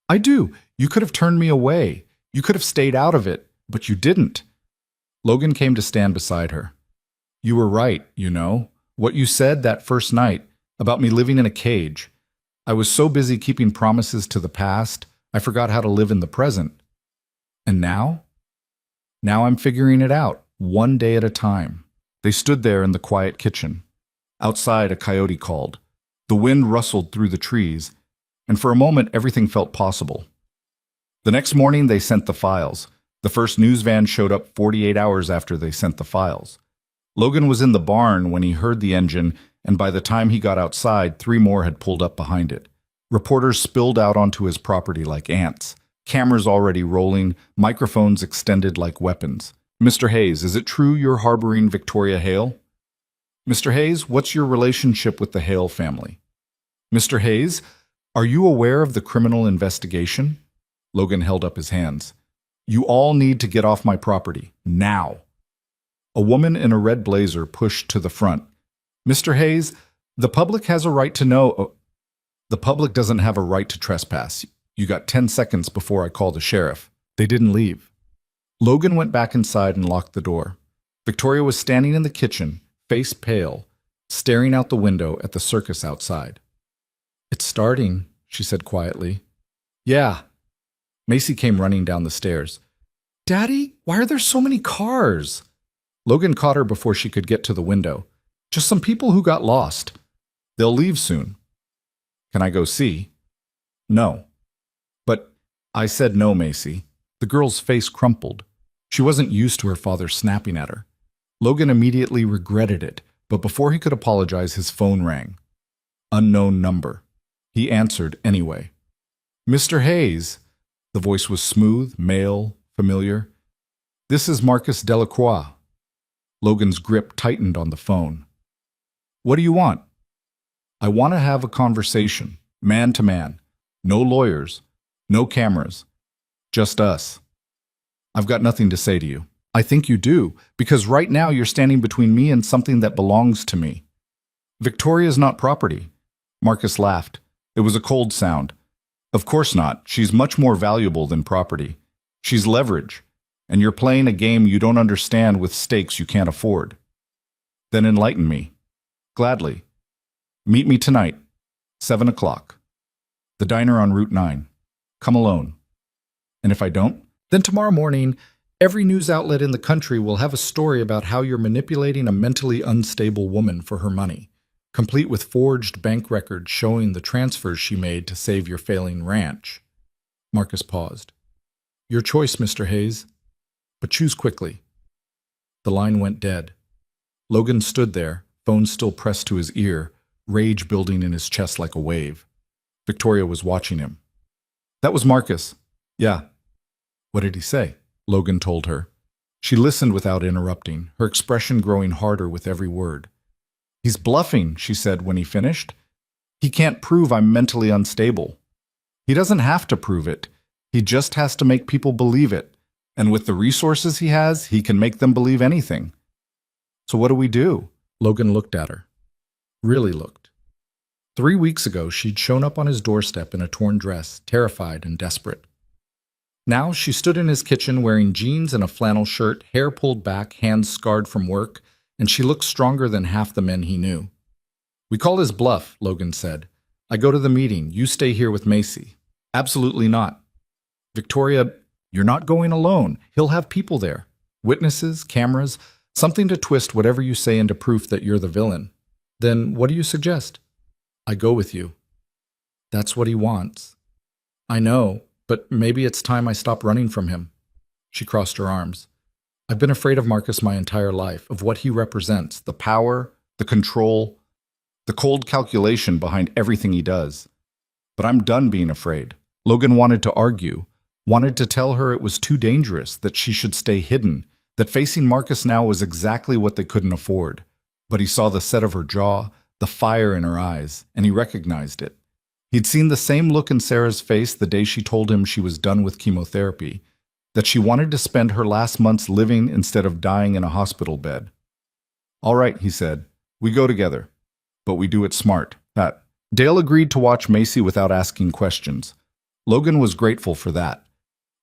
I do. You could have turned me away. You could have stayed out of it, but you didn't. Logan came to stand beside her. You were right, you know. What you said that first night about me living in a cage. I was so busy keeping promises to the past, I forgot how to live in the present. And now? Now I'm figuring it out, one day at a time. They stood there in the quiet kitchen. Outside, a coyote called. The wind rustled through the trees, and for a moment everything felt possible. The next morning they sent the files. The first news van showed up 48 hours after they sent the files. Logan was in the barn when he heard the engine, and by the time he got outside, 3 more had pulled up behind it. Reporters spilled out onto his property like ants. Cameras already rolling, microphones extended like weapons. Mr. Hayes, is it true you're harboring Victoria Hale? Mr. Hayes, what's your relationship with the Hale family? Mr. Hayes, are you aware of the criminal investigation? Logan held up his hands. You all need to get off my property, now. A woman in a red blazer pushed to the front. Mr. Hayes, the public has a right to know. The public doesn't have a right to trespass. You got 10 seconds before I call the sheriff. They didn't leave. Logan went back inside and locked the door. Victoria was standing in the kitchen, face pale, staring out the window at the circus outside. It's starting, she said quietly. Yeah. Macy came running down the stairs. Daddy, why are there so many cars? Logan caught her before she could get to the window. Just some people who got lost. They'll leave soon. Can I go see? No. But I said no, Macy. The girl's face crumpled. She wasn't used to her father snapping at her. Logan immediately regretted it, but before he could apologize, his phone rang. Unknown number. He answered anyway. Mr. Hayes. The voice was smooth, male, familiar. This is Marcus Delacroix. Logan's grip tightened on the phone. What do you want? I want to have a conversation, man to man. No lawyers, no cameras, just us. I've got nothing to say to you. I think you do, because right now you're standing between me and something that belongs to me. Victoria's not property. Marcus laughed. It was a cold sound. Of course not. She's much more valuable than property. She's leverage, and you're playing a game you don't understand with stakes you can't afford. Then enlighten me. Gladly. Meet me tonight, 7 o'clock. The diner on Route 9. Come alone. And if I don't, then tomorrow morning, every news outlet in the country will have a story about how you're manipulating a mentally unstable woman for her money, complete with forged bank records showing the transfers she made to save your failing ranch. Marcus paused. Your choice, Mr. Hayes, but choose quickly. The line went dead. Logan stood there, phone still pressed to his ear, rage building in his chest like a wave. Victoria was watching him. That was Marcus. Yeah. What did he say? Logan told her. She listened without interrupting, her expression growing harder with every word. He's bluffing, she said when he finished. He can't prove I'm mentally unstable. He doesn't have to prove it. He just has to make people believe it. And with the resources he has, he can make them believe anything. So what do we do? Logan looked at her. Really looked. 3 weeks ago, she'd shown up on his doorstep in a torn dress, terrified and desperate. Now she stood in his kitchen wearing jeans and a flannel shirt, hair pulled back, hands scarred from work, and she looked stronger than half the men he knew. We call his bluff, Logan said. I go to the meeting. You stay here with Macy. Absolutely not. Victoria, you're not going alone. He'll have people there. Witnesses, cameras, something to twist whatever you say into proof that you're the villain. Then what do you suggest? I go with you. That's what he wants. I know, but maybe it's time I stop running from him. She crossed her arms. I've been afraid of Marcus my entire life, of what he represents, the power, the control, the cold calculation behind everything he does. But I'm done being afraid. Logan wanted to argue, wanted to tell her it was too dangerous, that she should stay hidden, that facing Marcus now was exactly what they couldn't afford. But he saw the set of her jaw, the fire in her eyes, and he recognized it. He'd seen the same look in Sarah's face the day she told him she was done with chemotherapy, that she wanted to spend her last months living instead of dying in a hospital bed. All right, he said, we go together, but we do it smart. Dale agreed to watch Macy without asking questions. Logan was grateful for that.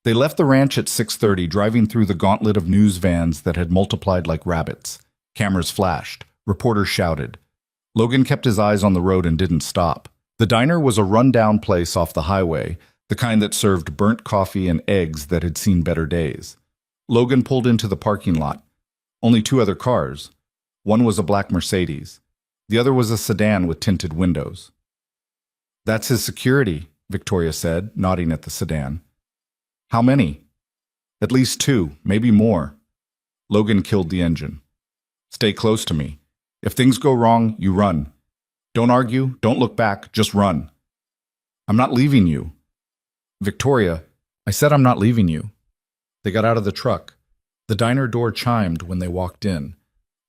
They left the ranch at 6:30, driving through the gauntlet of news vans that had multiplied like rabbits. Cameras flashed. Reporters shouted. Logan kept his eyes on the road and didn't stop. The diner was a run-down place off the highway, the kind that served burnt coffee and eggs that had seen better days. Logan pulled into the parking lot. Only 2 other cars. One was a black Mercedes. The other was a sedan with tinted windows. That's his security, Victoria said, nodding at the sedan. How many? At least 2, maybe more. Logan killed the engine. Stay close to me. If things go wrong, you run. Don't argue, don't look back, just run. I'm not leaving you. Victoria, I said I'm not leaving you. They got out of the truck. The diner door chimed when they walked in.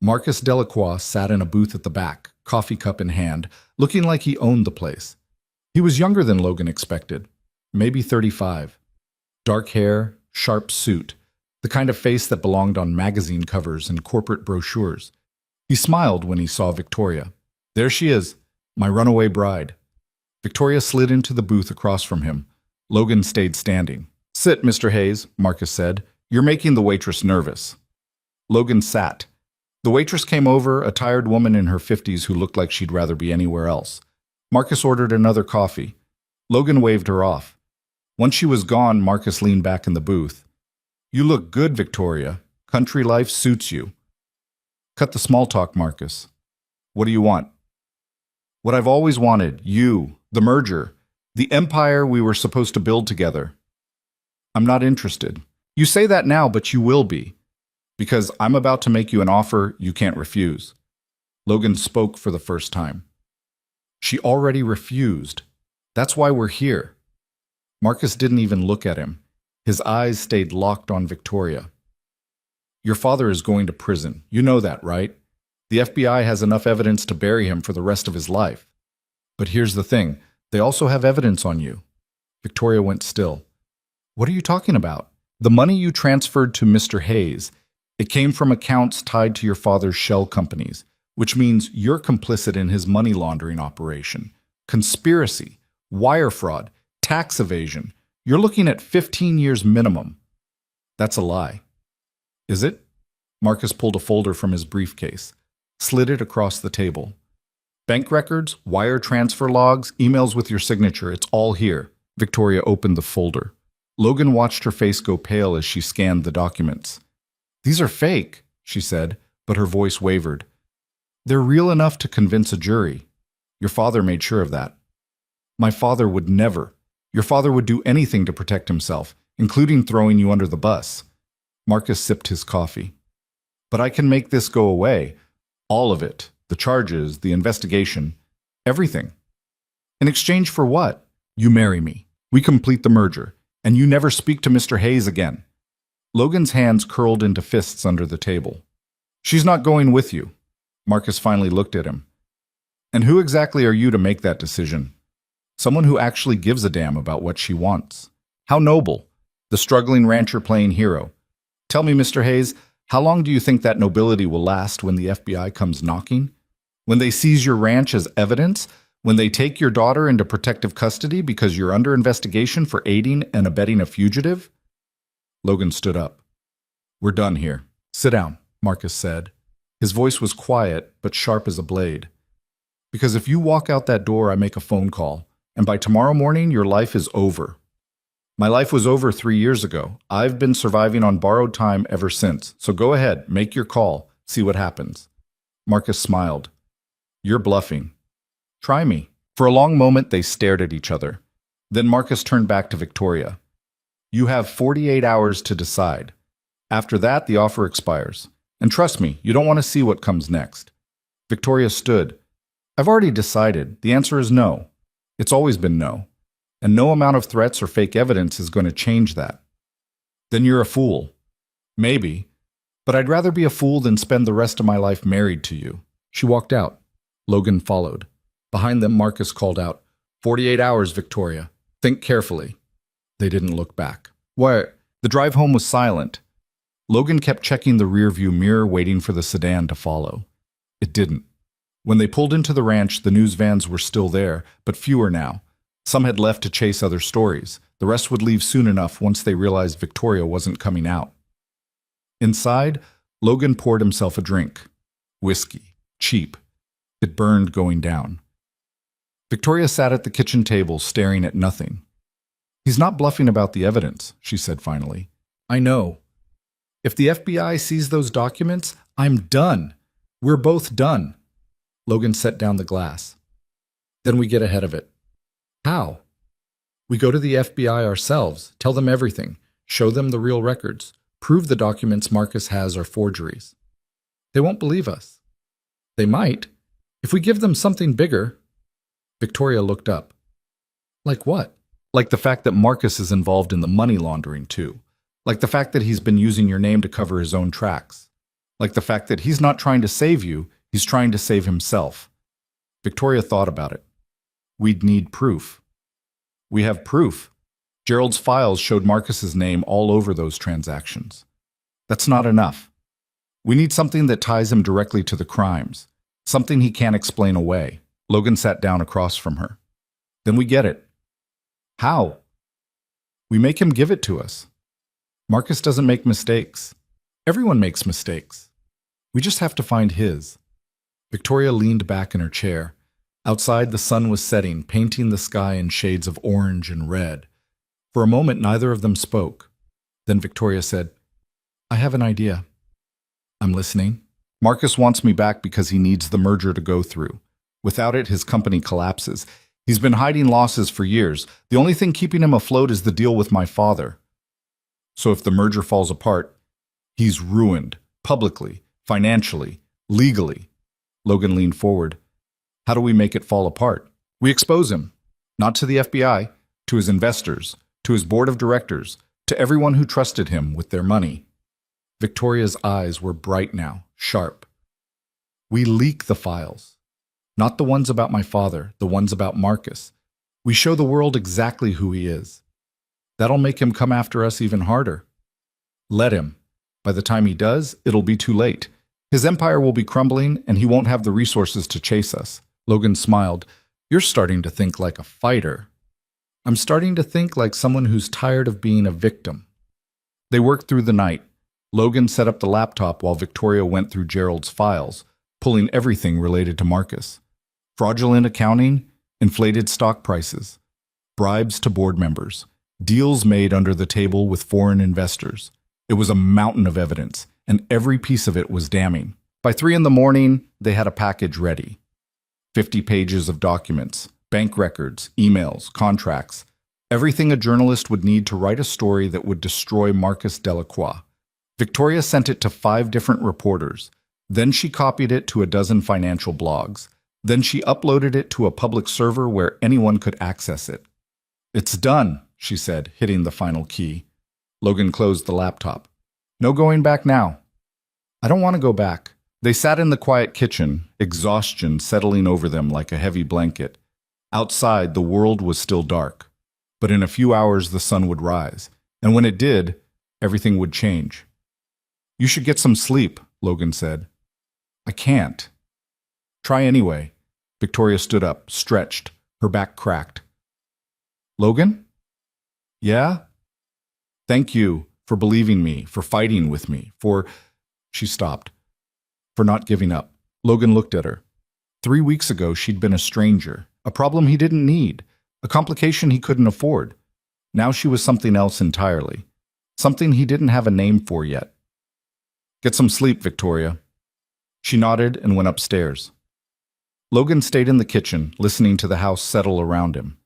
Marcus Delacroix sat in a booth at the back, coffee cup in hand, looking like he owned the place. He was younger than Logan expected, maybe 35. Dark hair, sharp suit, the kind of face that belonged on magazine covers and corporate brochures. He smiled when he saw Victoria. There she is, my runaway bride. Victoria slid into the booth across from him. Logan stayed standing. Sit, Mr. Hayes, Marcus said. You're making the waitress nervous. Logan sat. The waitress came over, a tired woman in her 50s who looked like she'd rather be anywhere else. Marcus ordered another coffee. Logan waved her off. Once she was gone, Marcus leaned back in the booth. You look good, Victoria. Country life suits you. Cut the small talk, Marcus. What do you want? What I've always wanted, you, the merger, the empire we were supposed to build together. I'm not interested. You say that now, but you will be. Because I'm about to make you an offer you can't refuse. Logan spoke for the first time. She already refused. That's why we're here. Marcus didn't even look at him. His eyes stayed locked on Victoria. Your father is going to prison. You know that, right? The FBI has enough evidence to bury him for the rest of his life. But here's the thing. They also have evidence on you. Victoria went still. What are you talking about? The money you transferred to Mr. Hayes, it came from accounts tied to your father's shell companies, which means you're complicit in his money laundering operation. Conspiracy, wire fraud, tax evasion. You're looking at 15 years minimum. That's a lie. Is it? Marcus pulled a folder from his briefcase, slid it across the table. Bank records, wire transfer logs, emails with your signature, it's all here. Victoria opened the folder. Logan watched her face go pale as she scanned the documents. These are fake, she said, but her voice wavered. They're real enough to convince a jury. Your father made sure of that. My father would never. Your father would do anything to protect himself, including throwing you under the bus. Marcus sipped his coffee. But I can make this go away. All of it. The charges, the investigation, everything. In exchange for what? You marry me. We complete the merger. And you never speak to Mr. Hayes again. Logan's hands curled into fists under the table. She's not going with you. Marcus finally looked at him. And who exactly are you to make that decision? Someone who actually gives a damn about what she wants. How noble. The struggling rancher playing hero. Tell me, Mr. Hayes, how long do you think that nobility will last when the FBI comes knocking? When they seize your ranch as evidence? When they take your daughter into protective custody because you're under investigation for aiding and abetting a fugitive? Logan stood up. We're done here. Sit down, Marcus said. His voice was quiet, but sharp as a blade. Because if you walk out that door, I make a phone call, and by tomorrow morning, your life is over. My life was over 3 years ago. I've been surviving on borrowed time ever since, so go ahead, make your call, see what happens. Marcus smiled. You're bluffing. Try me. For a long moment, they stared at each other. Then Marcus turned back to Victoria. You have 48 hours to decide. After that, the offer expires. And trust me, you don't want to see what comes next. Victoria stood. I've already decided. The answer is no. It's always been no. And no amount of threats or fake evidence is going to change that. Then you're a fool. Maybe. But I'd rather be a fool than spend the rest of my life married to you. She walked out. Logan followed. Behind them, Marcus called out, 48 hours, Victoria. Think carefully. They didn't look back. Where? The drive home was silent. Logan kept checking the rearview mirror, waiting for the sedan to follow. It didn't. When they pulled into the ranch, the news vans were still there, but fewer now. Some had left to chase other stories. The rest would leave soon enough once they realized Victoria wasn't coming out. Inside, Logan poured himself a drink. Whiskey. Cheap. It burned going down. Victoria sat at the kitchen table, staring at nothing. He's not bluffing about the evidence, she said finally. I know. If the FBI sees those documents, I'm done. We're both done. Logan set down the glass. Then we get ahead of it. How? We go to the FBI ourselves, tell them everything, show them the real records, prove the documents Marcus has are forgeries. They won't believe us. They might. If we give them something bigger. Victoria looked up. Like what? Like the fact that Marcus is involved in the money laundering too. Like the fact that he's been using your name to cover his own tracks. Like the fact that he's not trying to save you, he's trying to save himself. Victoria thought about it. We'd need proof. We have proof. Gerald's files showed Marcus's name all over those transactions. That's not enough. We need something that ties him directly to the crimes. Something he can't explain away. Logan sat down across from her. Then we get it. How? We make him give it to us. Marcus doesn't make mistakes. Everyone makes mistakes. We just have to find his. Victoria leaned back in her chair. Outside, the sun was setting, painting the sky in shades of orange and red. For a moment, neither of them spoke. Then Victoria said, I have an idea. I'm listening. Marcus wants me back because he needs the merger to go through. Without it, his company collapses. He's been hiding losses for years. The only thing keeping him afloat is the deal with my father. So if the merger falls apart, he's ruined, publicly, financially, legally. Logan leaned forward. How do we make it fall apart? We expose him. Not to the FBI, to his investors, to his board of directors, to everyone who trusted him with their money. Victoria's eyes were bright now, sharp. We leak the files. Not the ones about my father, the ones about Marcus. We show the world exactly who he is. That'll make him come after us even harder. Let him. By the time he does, it'll be too late. His empire will be crumbling, and he won't have the resources to chase us. Logan smiled. You're starting to think like a fighter. I'm starting to think like someone who's tired of being a victim. They worked through the night. Logan set up the laptop while Victoria went through Gerald's files, pulling everything related to Marcus. Fraudulent accounting, inflated stock prices, bribes to board members, deals made under the table with foreign investors. It was a mountain of evidence, and every piece of it was damning. By 3 a.m, they had a package ready. 50 pages of documents, bank records, emails, contracts, everything a journalist would need to write a story that would destroy Marcus Delacroix. Victoria sent it to 5 different reporters. Then she copied it to a dozen financial blogs. Then she uploaded it to a public server where anyone could access it. It's done, she said, hitting the final key. Logan closed the laptop. No going back now. I don't want to go back. They sat in the quiet kitchen, exhaustion settling over them like a heavy blanket. Outside, the world was still dark. But in a few hours, the sun would rise. And when it did, everything would change. You should get some sleep, Logan said. I can't. Try anyway. Victoria stood up, stretched, her back cracked. Logan? Yeah? Thank you for believing me, for fighting with me, for... She stopped. For not giving up. Logan looked at her. 3 weeks ago, she'd been a stranger, a problem he didn't need, a complication he couldn't afford. Now she was something else entirely, something he didn't have a name for yet. Get some sleep, Victoria. She nodded and went upstairs. Logan stayed in the kitchen, listening to the house settle around him.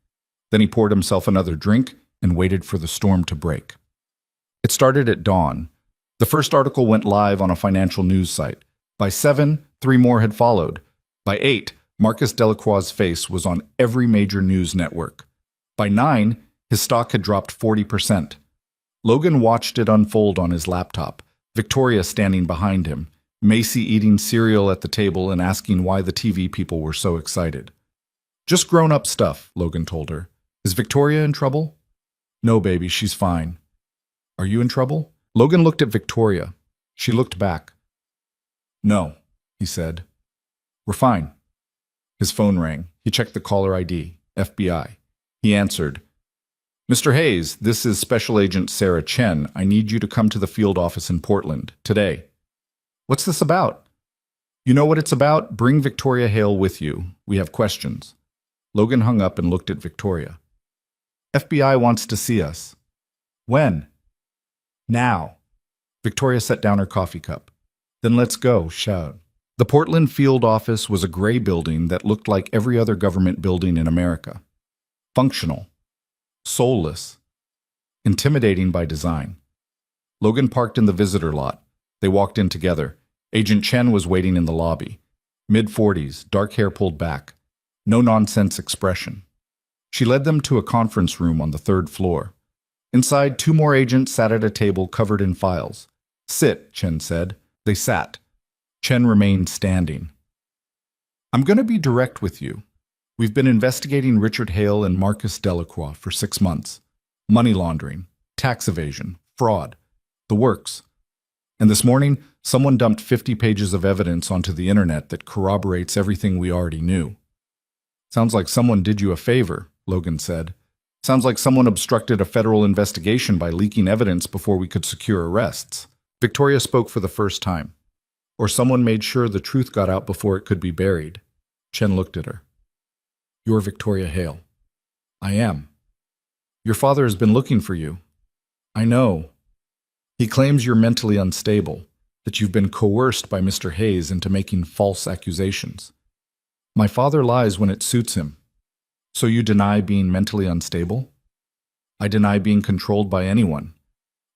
Then he poured himself another drink and waited for the storm to break. It started at dawn. The first article went live on a financial news site. By 7, 3 more had followed. By 8, Marcus Delacroix's face was on every major news network. By 9, his stock had dropped 40%. Logan watched it unfold on his laptop, Victoria standing behind him, Macy eating cereal at the table and asking why the TV people were so excited. Just grown-up stuff, Logan told her. Is Victoria in trouble? No, baby, she's fine. Are you in trouble? Logan looked at Victoria. She looked back. No, he said. We're fine. His phone rang. He checked the caller ID, FBI. He answered. Mr. Hayes, this is Special Agent Sarah Chen. I need you to come to the field office in Portland, today. What's this about? You know what it's about? Bring Victoria Hale with you. We have questions. Logan hung up and looked at Victoria. FBI wants to see us. When? Now. Victoria set down her coffee cup. Then let's go, shout. The Portland field office was a gray building that looked like every other government building in America. Functional. Soulless. Intimidating by design. Logan parked in the visitor lot. They walked in together. Agent Chen was waiting in the lobby. Mid-40s, dark hair pulled back. No-nonsense expression. She led them to a conference room on the 3rd floor. Inside, 2 more agents sat at a table covered in files. Sit, Chen said. They sat. Chen remained standing. I'm going to be direct with you. We've been investigating Richard Hale and Marcus Delacroix for 6 months. Money laundering, tax evasion, fraud, the works. And this morning, someone dumped 50 pages of evidence onto the internet that corroborates everything we already knew. Sounds like someone did you a favor, Logan said. Sounds like someone obstructed a federal investigation by leaking evidence before we could secure arrests. Victoria spoke for the first time. Or someone made sure the truth got out before it could be buried. Chen looked at her. You're Victoria Hale. I am. Your father has been looking for you. I know. He claims you're mentally unstable, that you've been coerced by Mr. Hayes into making false accusations. My father lies when it suits him. So you deny being mentally unstable? I deny being controlled by anyone,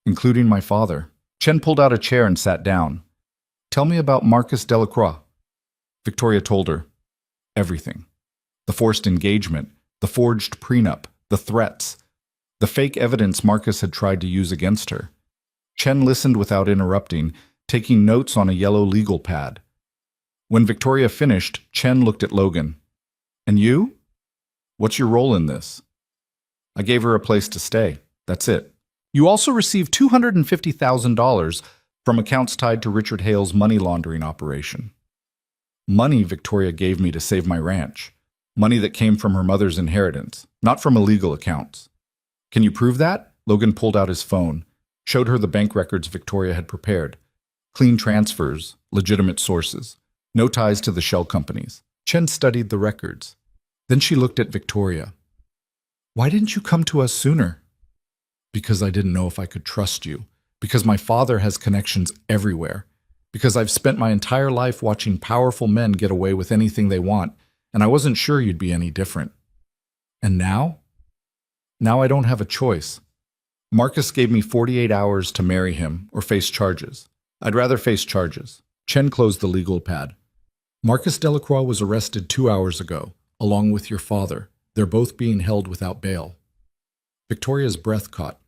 including my father. Chen pulled out a chair and sat down. Tell me about Marcus Delacroix. Victoria told her. Everything. The forced engagement, the forged prenup, the threats, the fake evidence Marcus had tried to use against her. Chen listened without interrupting, taking notes on a yellow legal pad. When Victoria finished, Chen looked at Logan. And you? What's your role in this? I gave her a place to stay. That's it. You also received $250,000 from accounts tied to Richard Hale's money laundering operation. Money Victoria gave me to save my ranch. Money that came from her mother's inheritance, not from illegal accounts. Can you prove that? Logan pulled out his phone, showed her the bank records Victoria had prepared. Clean transfers, legitimate sources, no ties to the shell companies. Chen studied the records. Then she looked at Victoria. Why didn't you come to us sooner? Because I didn't know if I could trust you. Because my father has connections everywhere. Because I've spent my entire life watching powerful men get away with anything they want, and I wasn't sure you'd be any different. And now? Now I don't have a choice. Marcus gave me 48 hours to marry him or face charges. I'd rather face charges. Chen closed the legal pad. Marcus Delacroix was arrested 2 hours ago, along with your father. They're both being held without bail. Victoria's breath caught.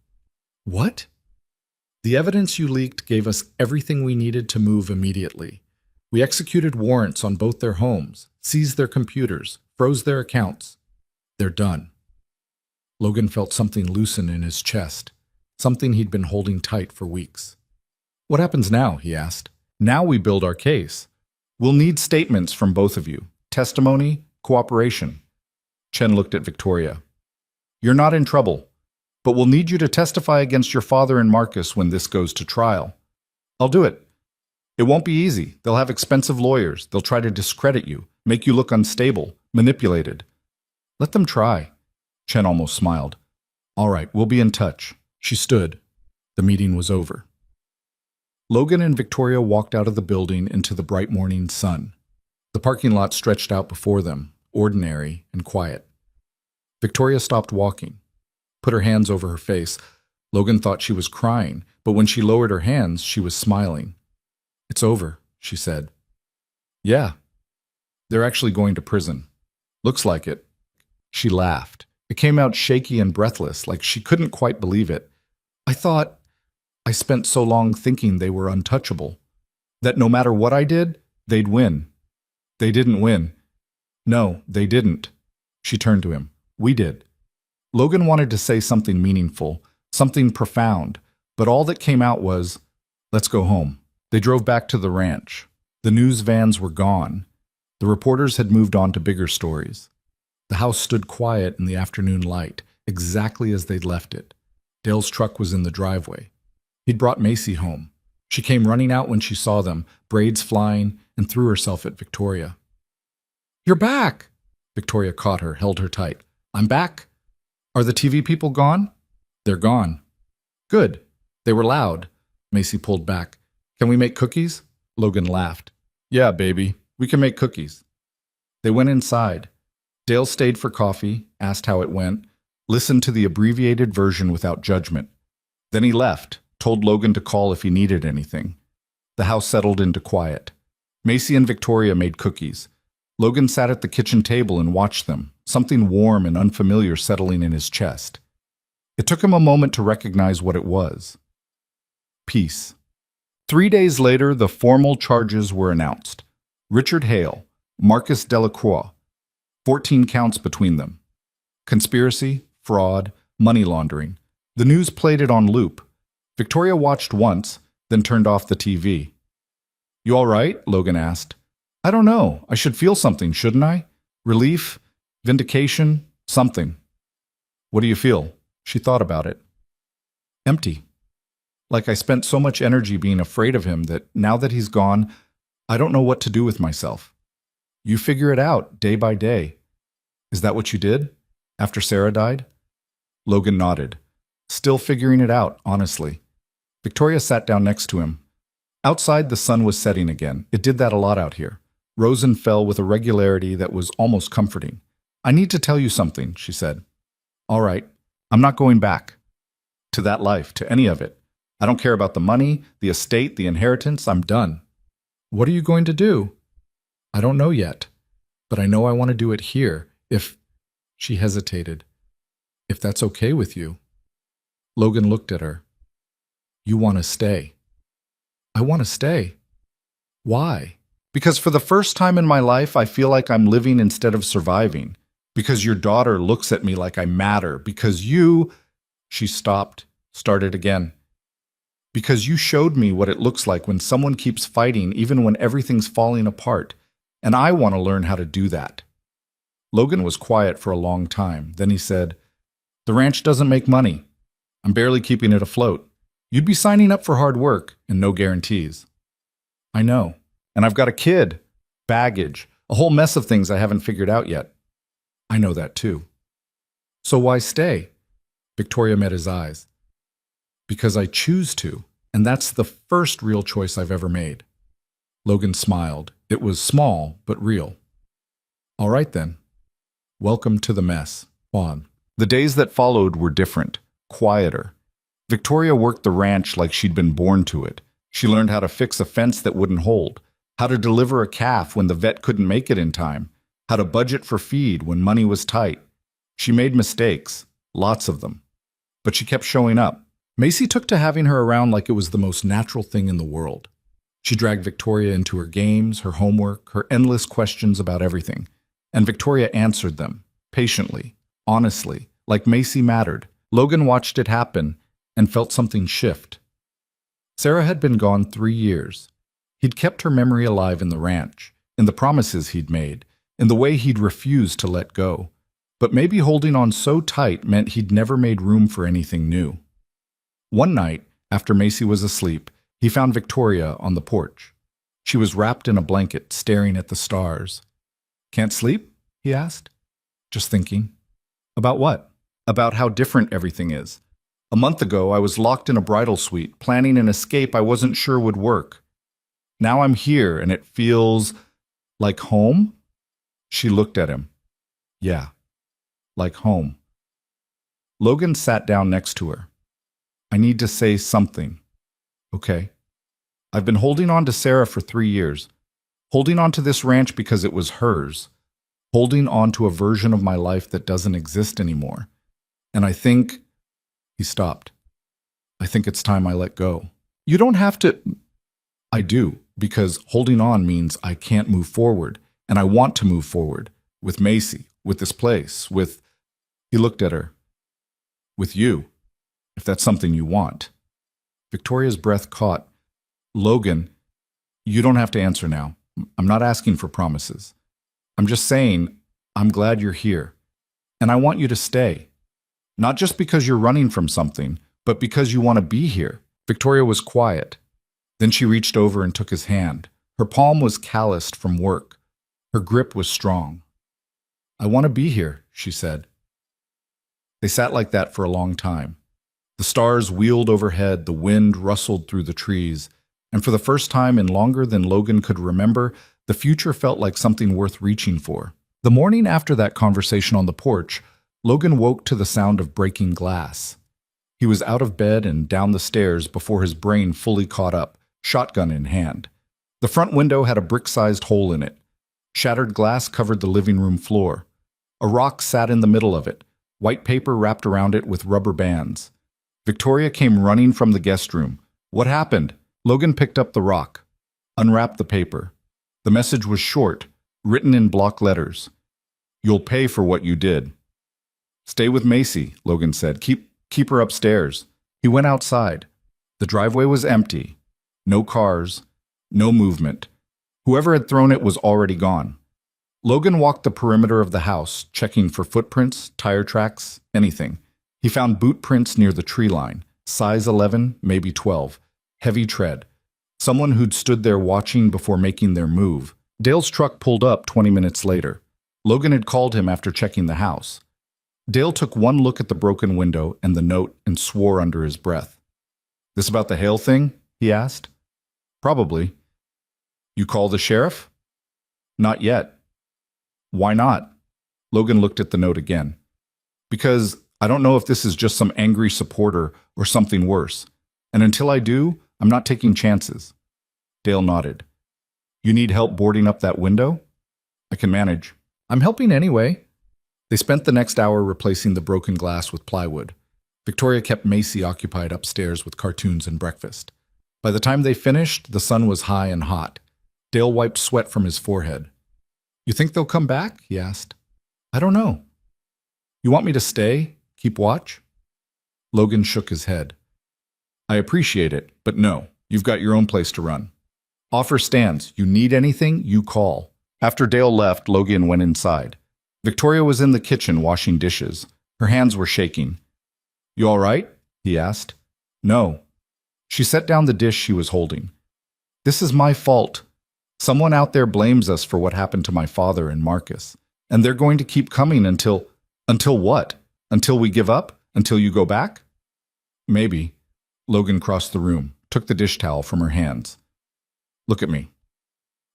What? The evidence you leaked gave us everything we needed to move immediately. We executed warrants on both their homes, seized their computers, froze their accounts. They're done. Logan felt something loosen in his chest, something he'd been holding tight for weeks. What happens now? He asked. Now we build our case. We'll need statements from both of you. Testimony, cooperation. Chen looked at Victoria. You're not in trouble, but we'll need you to testify against your father and Marcus when this goes to trial. I'll do it. It won't be easy. They'll have expensive lawyers. They'll try to discredit you, make you look unstable, manipulated. Let them try. Chen almost smiled. All right, we'll be in touch. She stood. The meeting was over. Logan and Victoria walked out of the building into the bright morning sun. The parking lot stretched out before them, ordinary and quiet. Victoria stopped walking, put her hands over her face. Logan thought she was crying, but when she lowered her hands, she was smiling. It's over, she said. Yeah. They're actually going to prison. Looks like it. She laughed. It came out shaky and breathless, like she couldn't quite believe it. I spent so long thinking they were untouchable, that no matter what I did, they'd win. They didn't win. No, they didn't. She turned to him. We did. Logan wanted to say something meaningful, something profound, but all that came out was, let's go home. They drove back to the ranch. The news vans were gone. The reporters had moved on to bigger stories. The house stood quiet in the afternoon light, exactly as they'd left it. Dale's truck was in the driveway. He'd brought Macy home. She came running out when she saw them, braids flying, and threw herself at Victoria. You're back! Victoria caught her, held her tight. I'm back. Are the TV people gone? They're gone. Good. They were loud. Macy pulled back. Can we make cookies? Logan laughed. Yeah, baby. We can make cookies. They went inside. Dale stayed for coffee, asked how it went, listened to the abbreviated version without judgment. Then he left, told Logan to call if he needed anything. The house settled into quiet. Macy and Victoria made cookies. Logan sat at the kitchen table and watched them, something warm and unfamiliar settling in his chest. It took him a moment to recognize what it was. Peace. 3 days later, the formal charges were announced. Richard Hale, Marcus Delacroix, 14 counts between them. Conspiracy, fraud, money laundering. The news played it on loop. Victoria watched once, then turned off the TV. You all right? Logan asked. I don't know. I should feel something, shouldn't I? Relief? Vindication? Something. What do you feel? She thought about it. Empty. Like I spent so much energy being afraid of him that now that he's gone, I don't know what to do with myself. You figure it out day by day. Is that what you did? After Sarah died? Logan nodded. Still figuring it out, honestly. Victoria sat down next to him. Outside, the sun was setting again. It did that a lot out here. Rose and fell with a regularity that was almost comforting. I need to tell you something, she said. All right, I'm not going back. To that life, to any of it. I don't care about the money, the estate, the inheritance. I'm done. What are you going to do? I don't know yet, but I know I want to do it here, if... She hesitated. If that's okay with you. Logan looked at her. You want to stay. I want to stay. Why? Because for the first time in my life, I feel like I'm living instead of surviving. Because your daughter looks at me like I matter. Because you... She stopped, started again. Because you showed me what it looks like when someone keeps fighting even when everything's falling apart. And I want to learn how to do that. Logan was quiet for a long time. Then he said, The ranch doesn't make money. I'm barely keeping it afloat. You'd be signing up for hard work and no guarantees. I know. And I've got a kid, baggage, a whole mess of things I haven't figured out yet. I know that too. So why stay? Victoria met his eyes. Because I choose to, and that's the first real choice I've ever made. Logan smiled. It was small, but real. All right then. Welcome to the mess, Juan. The days that followed were different, quieter. Victoria worked the ranch like she'd been born to it. She learned how to fix a fence that wouldn't hold, how to deliver a calf when the vet couldn't make it in time, how to budget for feed when money was tight. She made mistakes, lots of them. But she kept showing up, Macy took to having her around like it was the most natural thing in the world. She dragged Victoria into her games, her homework, her endless questions about everything. And Victoria answered them, patiently, honestly, like Macy mattered. Logan watched it happen and felt something shift. Sarah had been gone 3 years. He'd kept her memory alive in the ranch, in the promises he'd made, in the way he'd refused to let go. But maybe holding on so tight meant he'd never made room for anything new. One night, after Macy was asleep, he found Victoria on the porch. She was wrapped in a blanket, staring at the stars. "Can't sleep?" he asked. "Just thinking." "About what?" "About how different everything is. A month ago, I was locked in a bridal suite, planning an escape I wasn't sure would work. Now I'm here, and it feels like home?" She looked at him. "Yeah, like home." Logan sat down next to her. "I need to say something." "Okay." "I've been holding on to Sarah for 3 years. Holding on to this ranch because it was hers. Holding on to a version of my life that doesn't exist anymore. And I think..." He stopped. "I think it's time I let go." "You don't have to..." "I do, because holding on means I can't move forward, and I want to move forward. With Macy, with this place, with..." He looked at her. "With you, if that's something you want." Victoria's breath caught. "Logan, you don't have to answer now. I'm not asking for promises. I'm just saying, I'm glad you're here. And I want you to stay. Not just because you're running from something, but because you want to be here." Victoria was quiet. Then she reached over and took his hand. Her palm was calloused from work. Her grip was strong. "I want to be here," she said. They sat like that for a long time. The stars wheeled overhead, the wind rustled through the trees, and for the first time in longer than Logan could remember, the future felt like something worth reaching for. The morning after that conversation on the porch, Logan woke to the sound of breaking glass. He was out of bed and down the stairs before his brain fully caught up, shotgun in hand. The front window had a brick-sized hole in it. Shattered glass covered the living room floor. A rock sat in the middle of it, white paper wrapped around it with rubber bands. Victoria came running from the guest room. "What happened?" Logan picked up the rock, unwrapped the paper. The message was short, written in block letters. "You'll pay for what you did." "Stay with Macy," Logan said. Keep her upstairs." He went outside. The driveway was empty. No cars, no movement. Whoever had thrown it was already gone. Logan walked the perimeter of the house, checking for footprints, tire tracks, anything. He found boot prints near the tree line, size 11, maybe 12, heavy tread. Someone who'd stood there watching before making their move. Dale's truck pulled up 20 minutes later. Logan had called him after checking the house. Dale took one look at the broken window and the note and swore under his breath. "This about the Hale thing?" he asked. "Probably." "You call the sheriff?" "Not yet." "Why not?" Logan looked at the note again. "Because I don't know if this is just some angry supporter or something worse. And until I do, I'm not taking chances." Dale nodded. "You need help boarding up that window?" "I can manage." "I'm helping anyway." They spent the next hour replacing the broken glass with plywood. Victoria kept Macy occupied upstairs with cartoons and breakfast. By the time they finished, the sun was high and hot. Dale wiped sweat from his forehead. "You think they'll come back?" he asked. "I don't know." "You want me to stay? Keep watch?" Logan shook his head. "I appreciate it, but no, you've got your own place to run. Offer stands. You need anything, you call." After Dale left, Logan went inside. Victoria was in the kitchen washing dishes. Her hands were shaking. "You all right?" he asked. "No." She set down the dish she was holding. "This is my fault. Someone out there blames us for what happened to my father and Marcus. And they're going to keep coming until..." "Until what? Until we give up? Until you go back?" "Maybe." Logan crossed the room, took the dish towel from her hands. "Look at me."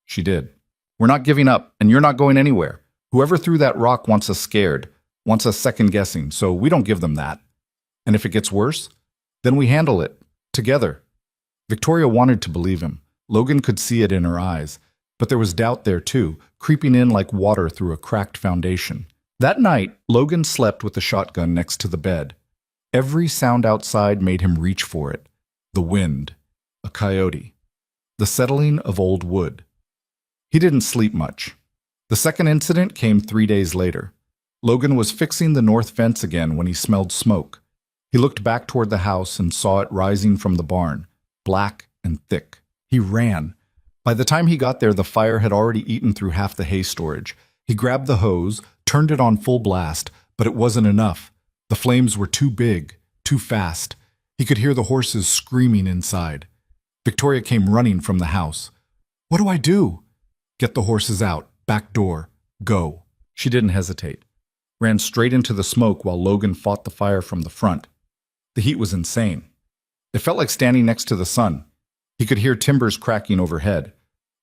She did. "We're not giving up, and you're not going anywhere. Whoever threw that rock wants us scared, wants us second-guessing, so we don't give them that. And if it gets worse, then we handle it, together." Victoria wanted to believe him. Logan could see it in her eyes, but there was doubt there too, creeping in like water through a cracked foundation. That night, Logan slept with the shotgun next to the bed. Every sound outside made him reach for it. The wind, a coyote, the settling of old wood. He didn't sleep much. The second incident came 3 days later. Logan was fixing the north fence again when he smelled smoke. He looked back toward the house and saw it rising from the barn, black and thick. He ran. By the time he got there, the fire had already eaten through half the hay storage. He grabbed the hose, turned it on full blast, but it wasn't enough. The flames were too big, too fast. He could hear the horses screaming inside. Victoria came running from the house. "What do I do?" "Get the horses out. Back door. Go." She didn't hesitate. Ran straight into the smoke while Logan fought the fire from the front. The heat was insane. It felt like standing next to the sun. He could hear timbers cracking overhead.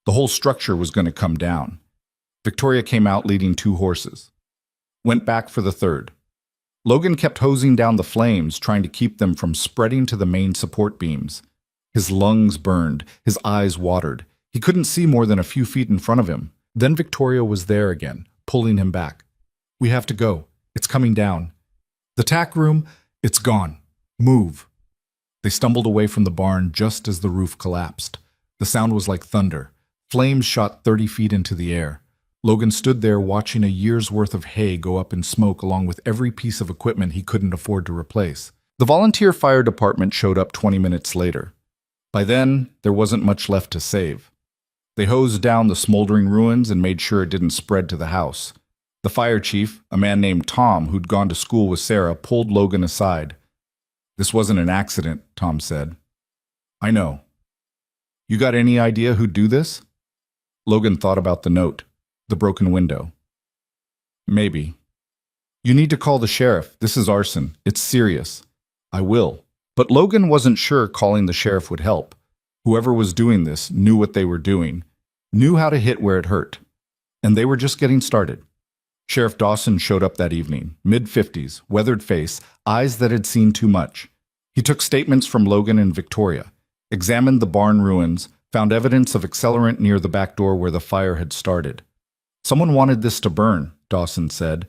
The whole structure was going to come down. Victoria came out leading 2 horses. Went back for the third. Logan kept hosing down the flames, trying to keep them from spreading to the main support beams. His lungs burned, his eyes watered. He couldn't see more than a few feet in front of him. Then Victoria was there again, pulling him back. "We have to go. It's coming down." "The tack room, it's gone. Move." They stumbled away from the barn just as the roof collapsed. The sound was like thunder. Flames shot 30 feet into the air. Logan stood there watching a year's worth of hay go up in smoke along with every piece of equipment he couldn't afford to replace. The volunteer fire department showed up 20 minutes later. By then, there wasn't much left to save. They hosed down the smoldering ruins and made sure it didn't spread to the house. The fire chief, a man named Tom who'd gone to school with Sarah, pulled Logan aside. "This wasn't an accident," Tom said. "I know. You got any idea who'd do this?" Logan thought about the note, the broken window. "Maybe." "You need to call the sheriff. This is arson. It's serious." "I will." But Logan wasn't sure calling the sheriff would help. Whoever was doing this knew what they were doing, knew how to hit where it hurt. And they were just getting started. Sheriff Dawson showed up that evening, mid-50s, weathered face, eyes that had seen too much. He took statements from Logan and Victoria, examined the barn ruins, found evidence of accelerant near the back door where the fire had started. "Someone wanted this to burn," Dawson said.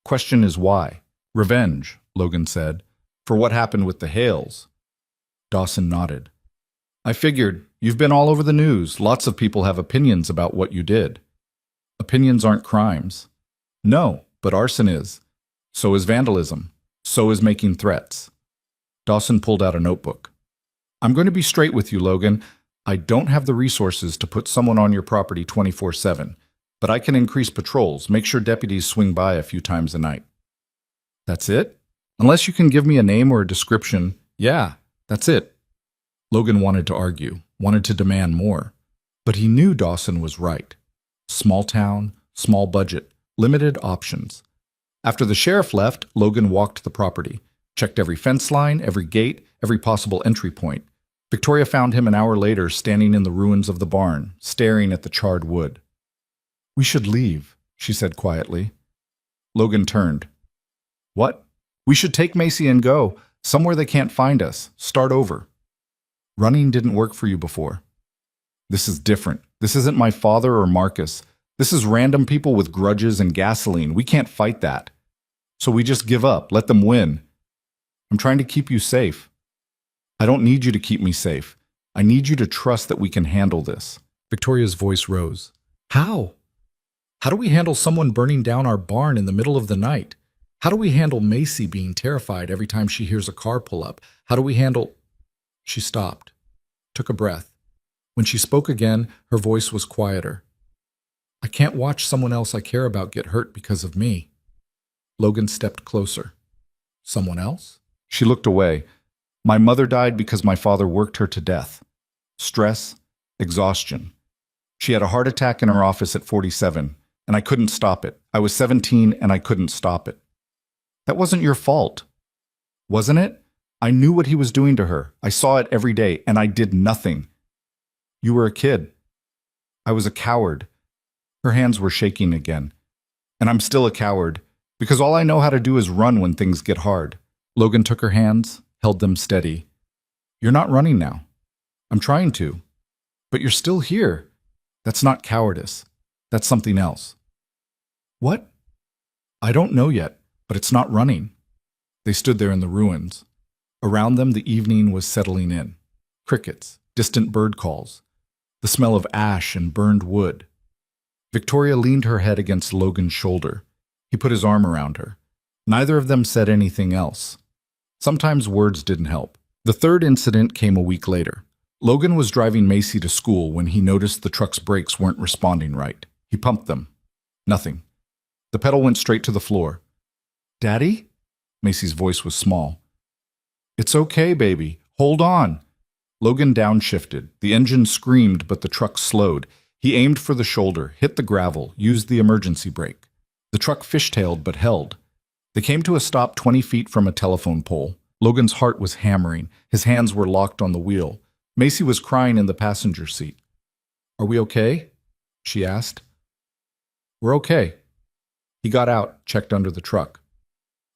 "Question is why?" "Revenge," Logan said. "For what happened with the Hales." Dawson nodded. "I figured. You've been all over the news. Lots of people have opinions about what you did." "Opinions aren't crimes." "No, but arson is. So is vandalism. So is making threats." Dawson pulled out a notebook. "I'm going to be straight with you, Logan. I don't have the resources to put someone on your property 24/7, but I can increase patrols, make sure deputies swing by a few times a night." "That's it? Unless you can give me a name or a description, yeah, that's it." Logan wanted to argue, wanted to demand more. But he knew Dawson was right. Small town, small budget, limited options. After the sheriff left, Logan walked the property, checked every fence line, every gate, every possible entry point. Victoria found him an hour later standing in the ruins of the barn, staring at the charred wood. "We should leave," she said quietly. Logan turned. "What?" "We should take Macy and go, somewhere they can't find us, start over." "Running didn't work for you before." "This is different. This isn't my father or Marcus. This is random people with grudges and gasoline. We can't fight that. So we just give up, let them win. I'm trying to keep you safe." "I don't need you to keep me safe. I need you to trust that we can handle this." Victoria's voice rose. "How? How do we handle someone burning down our barn in the middle of the night? How do we handle Macy being terrified every time she hears a car pull up? How do we handle—" She stopped, took a breath. When she spoke again, her voice was quieter. "I can't watch someone else I care about get hurt because of me." Logan stepped closer. "Someone else?" She looked away. "My mother died because my father worked her to death. Stress, exhaustion. She had a heart attack in her office at 47, and I couldn't stop it. I was 17, and I couldn't stop it." "That wasn't your fault." "Wasn't it? I knew what he was doing to her. I saw it every day, and I did nothing." "You were a kid." "I was a coward." Her hands were shaking again. "And I'm still a coward, because all I know how to do is run when things get hard." Logan took her hands, held them steady. "You're not running now." "I'm trying to." "But you're still here." "That's not cowardice. That's something else." "What?" "I don't know yet, but it's not running." They stood there in the ruins. Around them, the evening was settling in. Crickets, distant bird calls, the smell of ash and burned wood. Victoria leaned her head against Logan's shoulder. He put his arm around her. Neither of them said anything else. Sometimes words didn't help. The third incident came a week later. Logan was driving Macy to school when he noticed the truck's brakes weren't responding right. He pumped them. Nothing. The pedal went straight to the floor. "Daddy?" Macy's voice was small. "It's okay, baby. Hold on." Logan downshifted. The engine screamed, but the truck slowed. He aimed for the shoulder, hit the gravel, used the emergency brake. The truck fishtailed but held. They came to a stop 20 feet from a telephone pole. Logan's heart was hammering. His hands were locked on the wheel. Macy was crying in the passenger seat. "Are we okay?" she asked. "We're okay." He got out, checked under the truck.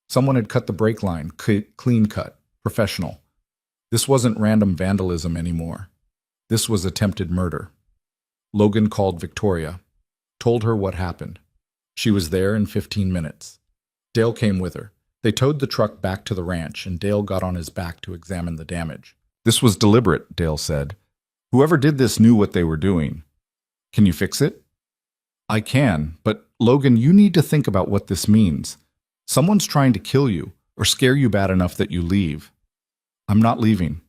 Someone had cut the brake line, clean cut, professional. This wasn't random vandalism anymore. This was attempted murder. Logan called Victoria, told her what happened. She was there in 15 minutes. Dale came with her. They towed the truck back to the ranch, and Dale got on his back to examine the damage. "This was deliberate," Dale said. "Whoever did this knew what they were doing. Can you fix it?" "I can, but Logan, you need to think about what this means. Someone's trying to kill you or scare you bad enough that you leave." "I'm not leaving."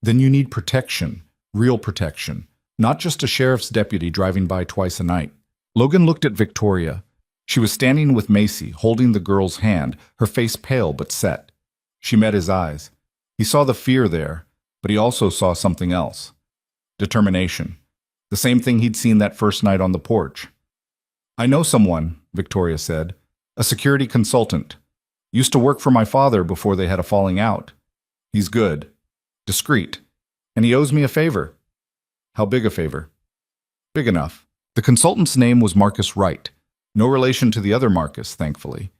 "Then you need protection, real protection, not just a sheriff's deputy driving by twice a night." Logan looked at Victoria. She was standing with Macy, holding the girl's hand, her face pale but set. She met his eyes. He saw the fear there, but he also saw something else. Determination. The same thing he'd seen that first night on the porch. "I know someone," Victoria said. "A security consultant. Used to work for my father before they had a falling out. He's good, discreet, and he owes me a favor." "How big a favor?" "Big enough." The consultant's name was Marcus Wright. No relation to the other Marcus, thankfully.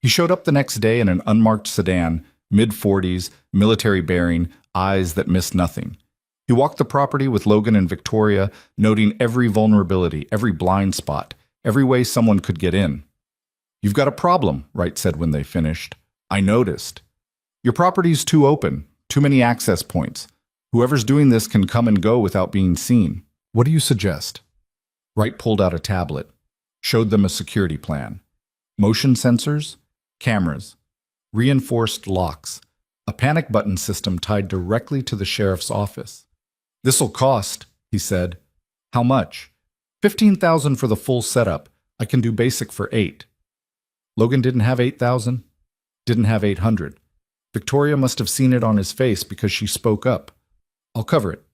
He showed up the next day in an unmarked sedan, mid-40s, military bearing, eyes that missed nothing. He walked the property with Logan and Victoria, noting every vulnerability, every blind spot, every way someone could get in. "You've got a problem," Wright said when they finished. "I noticed. Your property's too open, too many access points. Whoever's doing this can come and go without being seen. What do you suggest?" Wright pulled out a tablet, showed them a security plan. Motion sensors, cameras, reinforced locks, a panic button system tied directly to the sheriff's office. "This'll cost," he said. "How much?" $15,000 for the full setup. I can do basic for $8. Logan didn't have 8,000, didn't have 800. Victoria must have seen it on his face because she spoke up. "I'll cover it."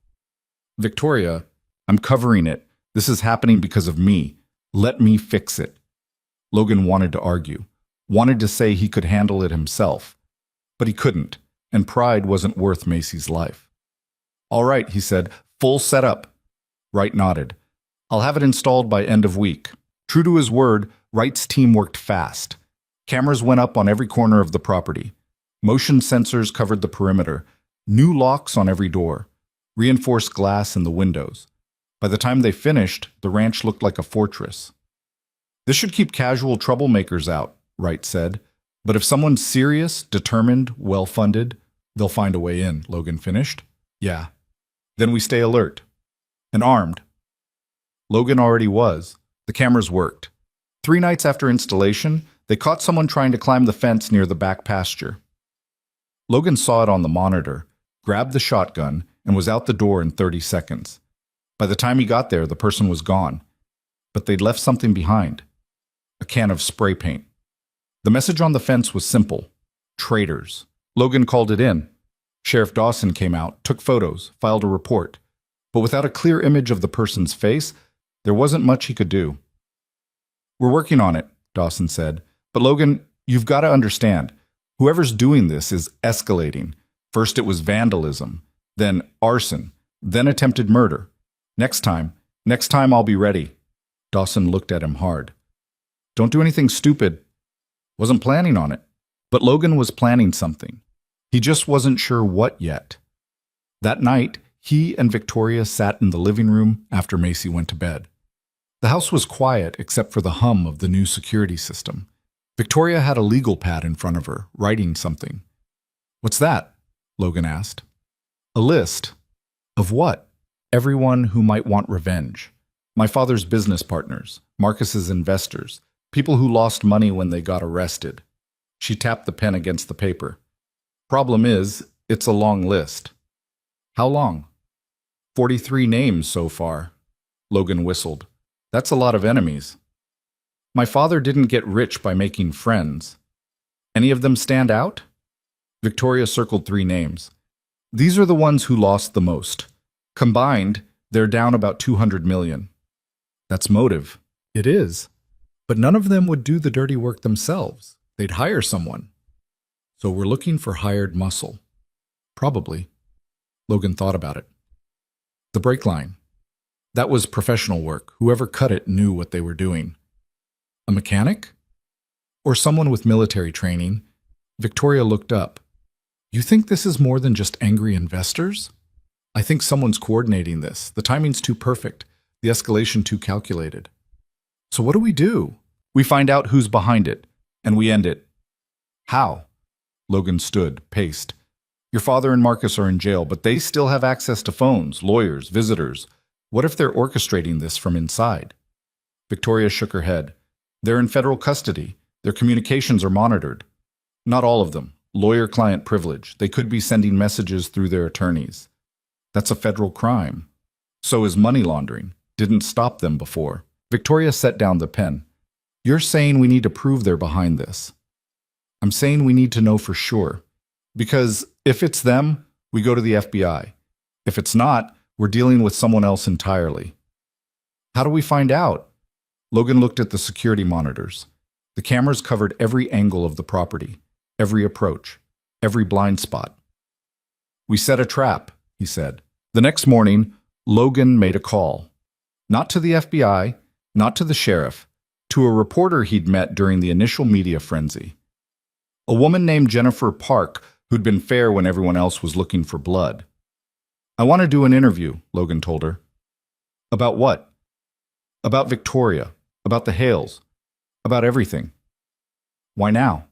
"Victoria, I'm covering it. This is happening because of me. Let me fix it." Logan wanted to argue, wanted to say he could handle it himself. But he couldn't, and pride wasn't worth Macy's life. "All right," he said, "full setup." Wright nodded. "I'll have it installed by end of week." True to his word, Wright's team worked fast. Cameras went up on every corner of the property. Motion sensors covered the perimeter. New locks on every door. Reinforced glass in the windows. By the time they finished, the ranch looked like a fortress. "This should keep casual troublemakers out," Wright said. "But if someone's serious, determined, well-funded, they'll find a way in," Logan finished. "Yeah. Then we stay alert. And armed." Logan already was. The cameras worked. 3 nights after installation, they caught someone trying to climb the fence near the back pasture. Logan saw it on the monitor, grabbed the shotgun, and was out the door in 30 seconds. By the time he got there, the person was gone. But they'd left something behind. A can of spray paint. The message on the fence was simple. Traitors. Logan called it in. Sheriff Dawson came out, took photos, filed a report. But without a clear image of the person's face, there wasn't much he could do. "We're working on it," Dawson said. "But Logan, you've got to understand. Whoever's doing this is escalating. First it was vandalism, then arson, then attempted murder. Next time I'll be ready." Dawson looked at him hard. "Don't do anything stupid." Wasn't planning on it. But Logan was planning something. He just wasn't sure what yet. That night, he and Victoria sat in the living room after Macy went to bed. The house was quiet except for the hum of the new security system. Victoria had a legal pad in front of her, writing something. "What's that?" Logan asked. "A list." "Of what?" "Everyone who might want revenge. My father's business partners, Marcus's investors, people who lost money when they got arrested." She tapped the pen against the paper. "Problem is, it's a long list." "How long?" 43 names so far." Logan whistled. "That's a lot of enemies." "My father didn't get rich by making friends." "Any of them stand out?" Victoria circled 3 names. "These are the ones who lost the most. Combined, they're down about 200 million. "That's motive." "It is. But none of them would do the dirty work themselves. They'd hire someone." "So we're looking for hired muscle." "Probably." Logan thought about it. "The brake line. That was professional work. Whoever cut it knew what they were doing." "A mechanic? Or someone with military training?" Victoria looked up. "You think this is more than just angry investors?" "I think someone's coordinating this. The timing's too perfect. The escalation too calculated." "So what do we do?" "We find out who's behind it, and we end it." "How?" Logan stood, paced. "Your father and Marcus are in jail, but they still have access to phones, lawyers, visitors. What if they're orchestrating this from inside?" Victoria shook her head. "They're in federal custody. Their communications are monitored." "Not all of them. Lawyer-client privilege. They could be sending messages through their attorneys." "That's a federal crime." "So is money laundering. Didn't stop them before." Victoria set down the pen. "You're saying we need to prove they're behind this." "I'm saying we need to know for sure. Because if it's them, we go to the FBI. If it's not, we're dealing with someone else entirely." "How do we find out?" Logan looked at the security monitors. The cameras covered every angle of the property, every approach, every blind spot. "We set a trap," he said. The next morning, Logan made a call. Not to the FBI, not to the sheriff, to a reporter he'd met during the initial media frenzy. A woman named Jennifer Park, who'd been fair when everyone else was looking for blood. "I want to do an interview," Logan told her. "About what?" "About Victoria, about the Hales, about everything." "Why now?"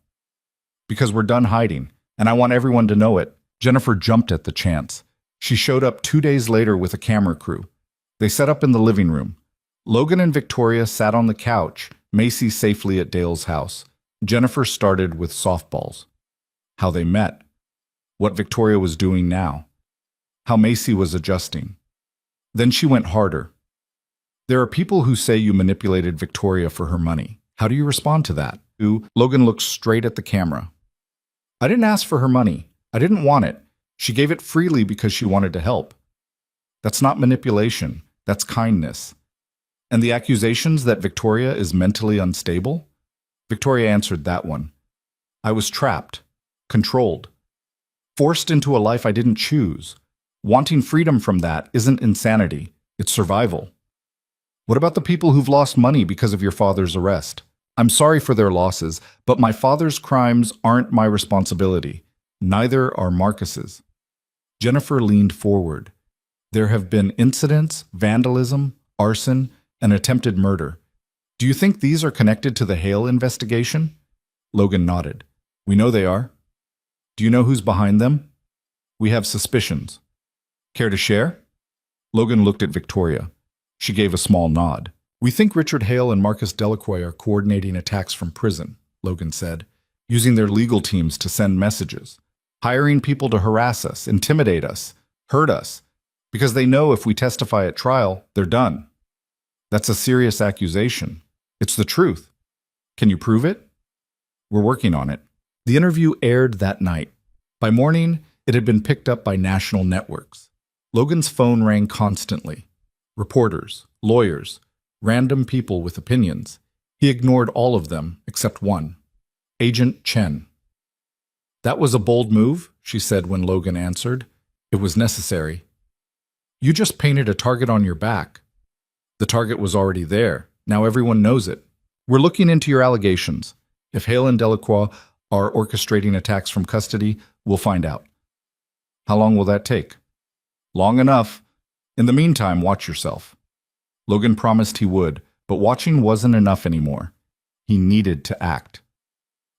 "Because we're done hiding, and I want everyone to know it." Jennifer jumped at the chance. She showed up 2 days later with a camera crew. They set up in the living room. Logan and Victoria sat on the couch, Macy safely at Dale's house. Jennifer started with softballs. How they met. What Victoria was doing now. How Macy was adjusting. Then she went harder. "There are people who say you manipulated Victoria for her money. How do you respond to that?" Logan looked straight at the camera. "I didn't ask for her money. I didn't want it. She gave it freely because she wanted to help. That's not manipulation. That's kindness." "And the accusations that Victoria is mentally unstable?" Victoria answered that one. "I was trapped, controlled, forced into a life I didn't choose. Wanting freedom from that isn't insanity, it's survival." "What about the people who've lost money because of your father's arrest?" "I'm sorry for their losses, but my father's crimes aren't my responsibility. Neither are Marcus's." Jennifer leaned forward. "There have been incidents, vandalism, arson, and attempted murder. Do you think these are connected to the Hale investigation?" Logan nodded. "We know they are." "Do you know who's behind them?" "We have suspicions." "Care to share?" Logan looked at Victoria. She gave a small nod. "We think Richard Hale and Marcus Delacroix are coordinating attacks from prison," Logan said, "using their legal teams to send messages, hiring people to harass us, intimidate us, hurt us, because they know if we testify at trial, they're done. That's a serious accusation. It's the truth. Can you prove it?" "We're working on it." The interview aired that night. By morning, it had been picked up by national networks. Logan's phone rang constantly. Reporters, lawyers, random people with opinions. He ignored all of them except one. Agent Chen. "That was a bold move," she said when Logan answered. "It was necessary." "You just painted a target on your back." "The target was already there. Now everyone knows it. We're looking into your allegations. If Hale and Delacroix are orchestrating attacks from custody, we'll find out." "How long will that take?" "Long enough. In the meantime, watch yourself." Logan promised he would, but watching wasn't enough anymore. He needed to act.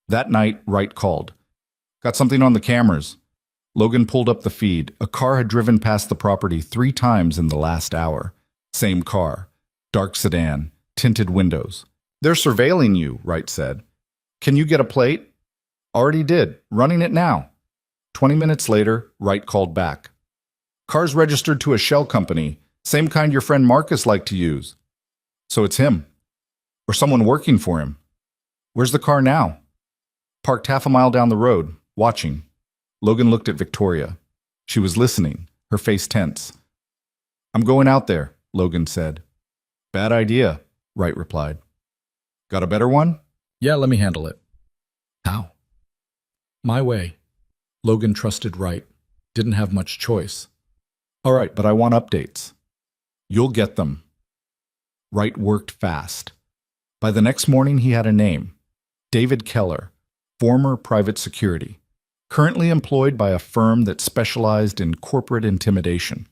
That night, Wright called. Got something on the cameras. Logan pulled up the feed. A car had driven past the property 3 times in the last hour. Same car. Dark sedan. Tinted windows. They're surveilling you, Wright said. Can you get a plate? Already did. Running it now. 20 minutes later, Wright called back. Car's registered to a shell company. Same kind your friend Marcus liked to use. So it's him. Or someone working for him. Where's the car now? Parked half a mile down the road, watching. Logan looked at Victoria. She was listening, her face tense. I'm going out there, Logan said. Bad idea, Wright replied. Got a better one? Yeah, let me handle it. How? My way. Logan trusted Wright. Didn't have much choice. All right, but I want updates. You'll get them. Wright worked fast. By the next morning, he had a name. David Keller, former private security, currently employed by a firm that specialized in corporate intimidation.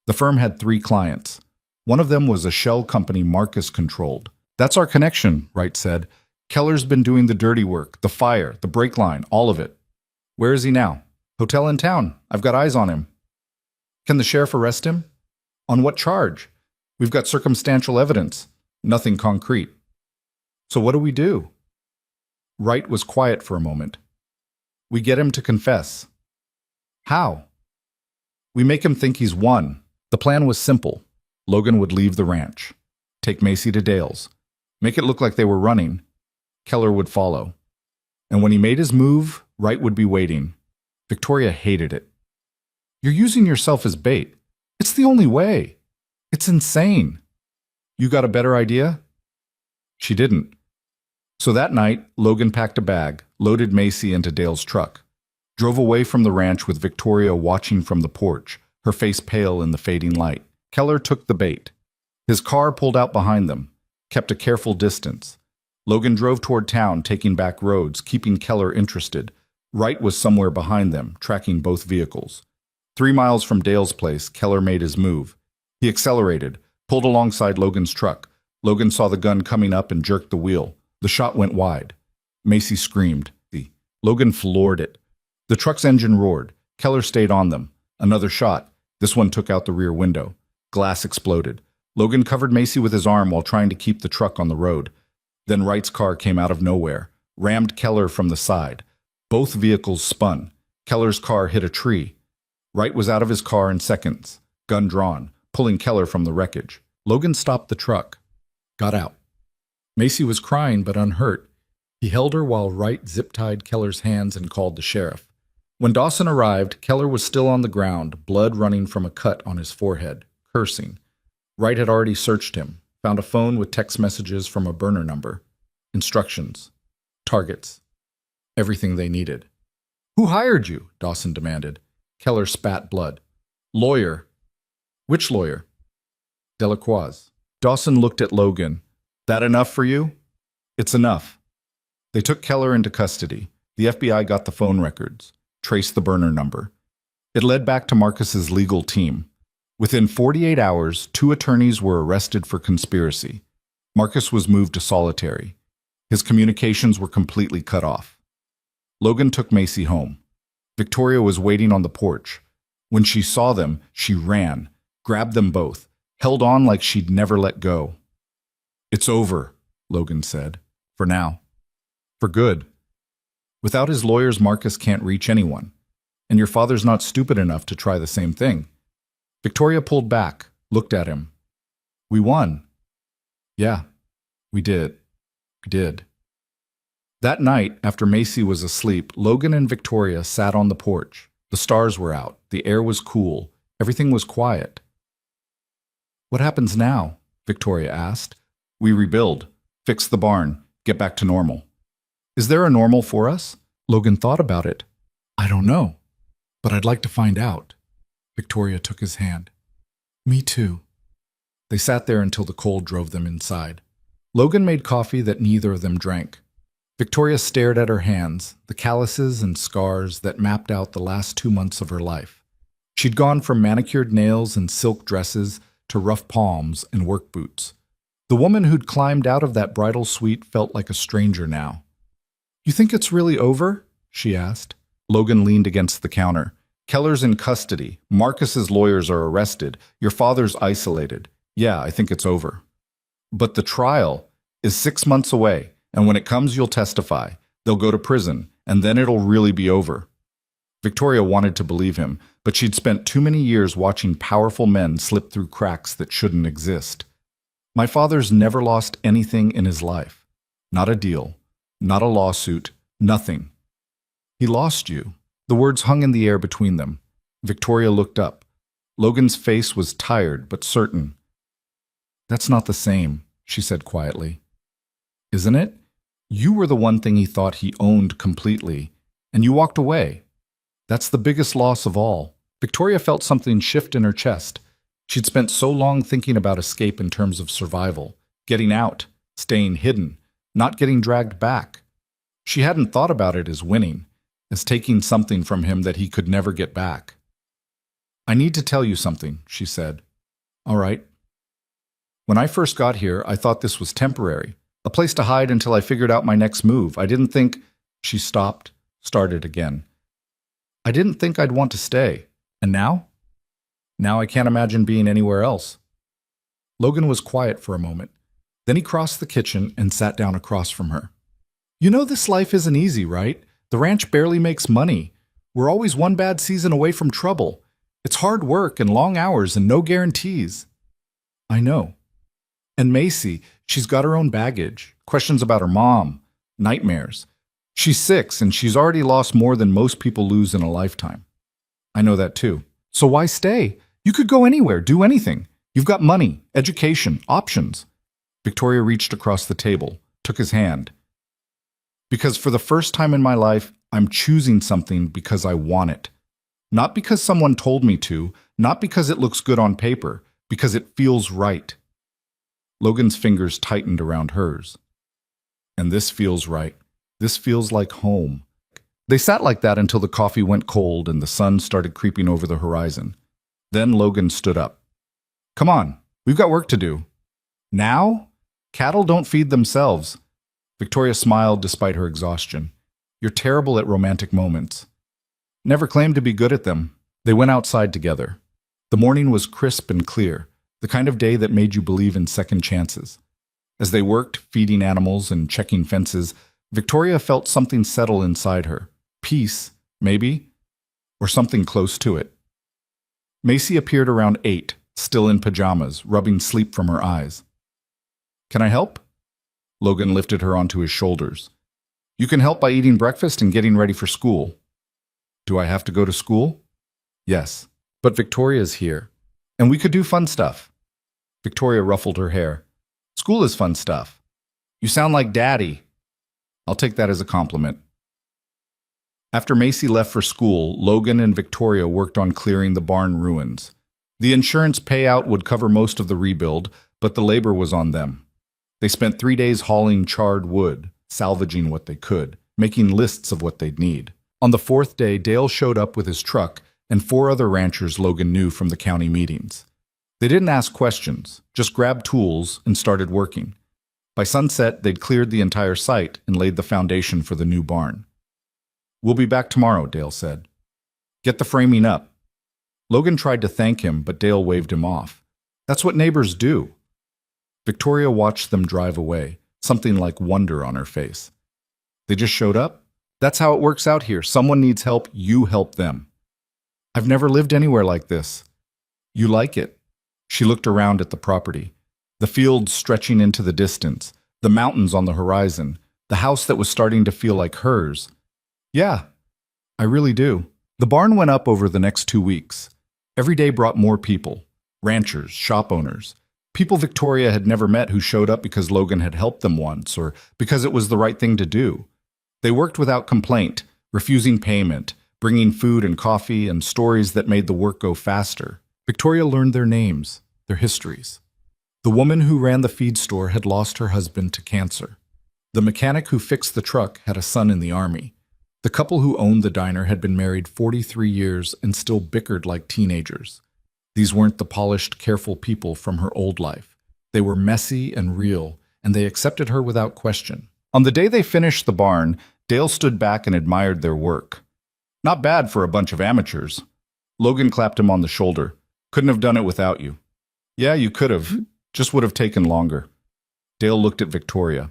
The firm had 3 clients. One of them was a shell company Marcus controlled. That's our connection, Wright said. Keller's been doing the dirty work, the fire, the brake line, all of it. Where is he now? Hotel in town. I've got eyes on him. Can the sheriff arrest him? On what charge? We've got circumstantial evidence. Nothing concrete. So what do we do? Wright was quiet for a moment. We get him to confess. How? We make him think he's won. The plan was simple. Logan would leave the ranch. Take Macy to Dale's. Make it look like they were running. Keller would follow. And when he made his move, Wright would be waiting. Victoria hated it. You're using yourself as bait. It's the only way. It's insane. You got a better idea? She didn't. So that night, Logan packed a bag, loaded Macy into Dale's truck, drove away from the ranch with Victoria watching from the porch, her face pale in the fading light. Keller took the bait. His car pulled out behind them, kept a careful distance. Logan drove toward town, taking back roads, keeping Keller interested. Wright was somewhere behind them, tracking both vehicles. 3 miles from Dale's place, Keller made his move. He accelerated, pulled alongside Logan's truck. Logan saw the gun coming up and jerked the wheel. The shot went wide. Macy screamed. Logan floored it. The truck's engine roared. Keller stayed on them. Another shot. This one took out the rear window. Glass exploded. Logan covered Macy with his arm while trying to keep the truck on the road. Then Wright's car came out of nowhere, rammed Keller from the side. Both vehicles spun. Keller's car hit a tree. Wright was out of his car in seconds, gun drawn, pulling Keller from the wreckage. Logan stopped the truck, got out. Macy was crying but unhurt. He held her while Wright zip-tied Keller's hands and called the sheriff. When Dawson arrived, Keller was still on the ground, blood running from a cut on his forehead, cursing. Wright had already searched him, found a phone with text messages from a burner number, instructions, targets, everything they needed. Who hired you? Dawson demanded. Keller spat blood. Lawyer. Which lawyer? Delacroix. Dawson looked at Logan. That enough for you? It's enough. They took Keller into custody. The FBI got the phone records, traced the burner number. It led back to Marcus's legal team. Within 48 hours, 2 attorneys were arrested for conspiracy. Marcus was moved to solitary. His communications were completely cut off. Logan took Macy home. Victoria was waiting on the porch. When she saw them, she ran, grabbed them both, held on like she'd never let go. It's over, Logan said. For now. For good. Without his lawyers, Marcus can't reach anyone. And your father's not stupid enough to try the same thing. Victoria pulled back, looked at him. We won. Yeah, we did. We did. That night, after Macy was asleep, Logan and Victoria sat on the porch. The stars were out. The air was cool. Everything was quiet. What happens now? Victoria asked. We rebuild, fix the barn, get back to normal. Is there a normal for us? Logan thought about it. I don't know, but I'd like to find out. Victoria took his hand. Me too. They sat there until the cold drove them inside. Logan made coffee that neither of them drank. Victoria stared at her hands, the calluses and scars that mapped out the last 2 months of her life. She'd gone from manicured nails and silk dresses to rough palms and work boots. The woman who'd climbed out of that bridal suite felt like a stranger now. You think it's really over? She asked. Logan leaned against the counter. Keller's in custody. Marcus's lawyers are arrested. Your father's isolated. Yeah, I think it's over. But the trial is 6 months away, and when it comes, you'll testify. They'll go to prison, and then it'll really be over. Victoria wanted to believe him, but she'd spent too many years watching powerful men slip through cracks that shouldn't exist. My father's never lost anything in his life. Not a deal, not a lawsuit, nothing. He lost you. The words hung in the air between them. Victoria looked up. Logan's face was tired but certain. That's not the same, she said quietly. Isn't it? You were the one thing he thought he owned completely, and you walked away. That's the biggest loss of all. Victoria felt something shift in her chest. She'd spent so long thinking about escape in terms of survival, getting out, staying hidden, not getting dragged back. She hadn't thought about it as winning, as taking something from him that he could never get back. I need to tell you something, she said. All right. When I first got here, I thought this was temporary, a place to hide until I figured out my next move. I didn't think... She stopped, started again. I didn't think I'd want to stay. And now? Now I can't imagine being anywhere else. Logan was quiet for a moment. Then he crossed the kitchen and sat down across from her. You know this life isn't easy, right? The ranch barely makes money. We're always one bad season away from trouble. It's hard work and long hours and no guarantees. I know. And Macy, she's got her own baggage. Questions about her mom. Nightmares. She's 6 and she's already lost more than most people lose in a lifetime. I know that too. So why stay? You could go anywhere, do anything. You've got money, education, options. Victoria reached across the table, took his hand. Because for the first time in my life, I'm choosing something because I want it. Not because someone told me to, not because it looks good on paper, because it feels right. Logan's fingers tightened around hers. And this feels right. This feels like home. They sat like that until the coffee went cold and the sun started creeping over the horizon. Then Logan stood up. Come on, we've got work to do. Now? Cattle don't feed themselves. Victoria smiled despite her exhaustion. You're terrible at romantic moments. Never claimed to be good at them. They went outside together. The morning was crisp and clear, the kind of day that made you believe in second chances. As they worked, feeding animals and checking fences, Victoria felt something settle inside her. Peace, maybe, or something close to it. Macy appeared around 8, still in pajamas, rubbing sleep from her eyes. Can I help? Logan lifted her onto his shoulders. You can help by eating breakfast and getting ready for school. Do I have to go to school? Yes, but Victoria's here, and we could do fun stuff. Victoria ruffled her hair. School is fun stuff. You sound like Daddy. I'll take that as a compliment. After Macy left for school, Logan and Victoria worked on clearing the barn ruins. The insurance payout would cover most of the rebuild, but the labor was on them. They spent 3 days hauling charred wood, salvaging what they could, making lists of what they'd need. On the 4th day, Dale showed up with his truck and 4 other ranchers Logan knew from the county meetings. They didn't ask questions, just grabbed tools and started working. By sunset, they'd cleared the entire site and laid the foundation for the new barn. We'll be back tomorrow, Dale said. Get the framing up. Logan tried to thank him, but Dale waved him off. That's what neighbors do. Victoria watched them drive away, something like wonder on her face. They just showed up? That's how it works out here. Someone needs help, you help them. I've never lived anywhere like this. You like it? She looked around at the property. The fields stretching into the distance, the mountains on the horizon, the house that was starting to feel like hers. Yeah, I really do. The barn went up over the next 2 weeks. Every day brought more people, ranchers, shop owners, people Victoria had never met who showed up because Logan had helped them once or because it was the right thing to do. They worked without complaint, refusing payment, bringing food and coffee and stories that made the work go faster. Victoria learned their names, their histories. The woman who ran the feed store had lost her husband to cancer. The mechanic who fixed the truck had a son in the army. The couple who owned the diner had been married 43 years and still bickered like teenagers. These weren't the polished, careful people from her old life. They were messy and real, and they accepted her without question. On the day they finished the barn, Dale stood back and admired their work. Not bad for a bunch of amateurs. Logan clapped him on the shoulder. Couldn't have done it without you. Yeah, you could have. Just would have taken longer. Dale looked at Victoria.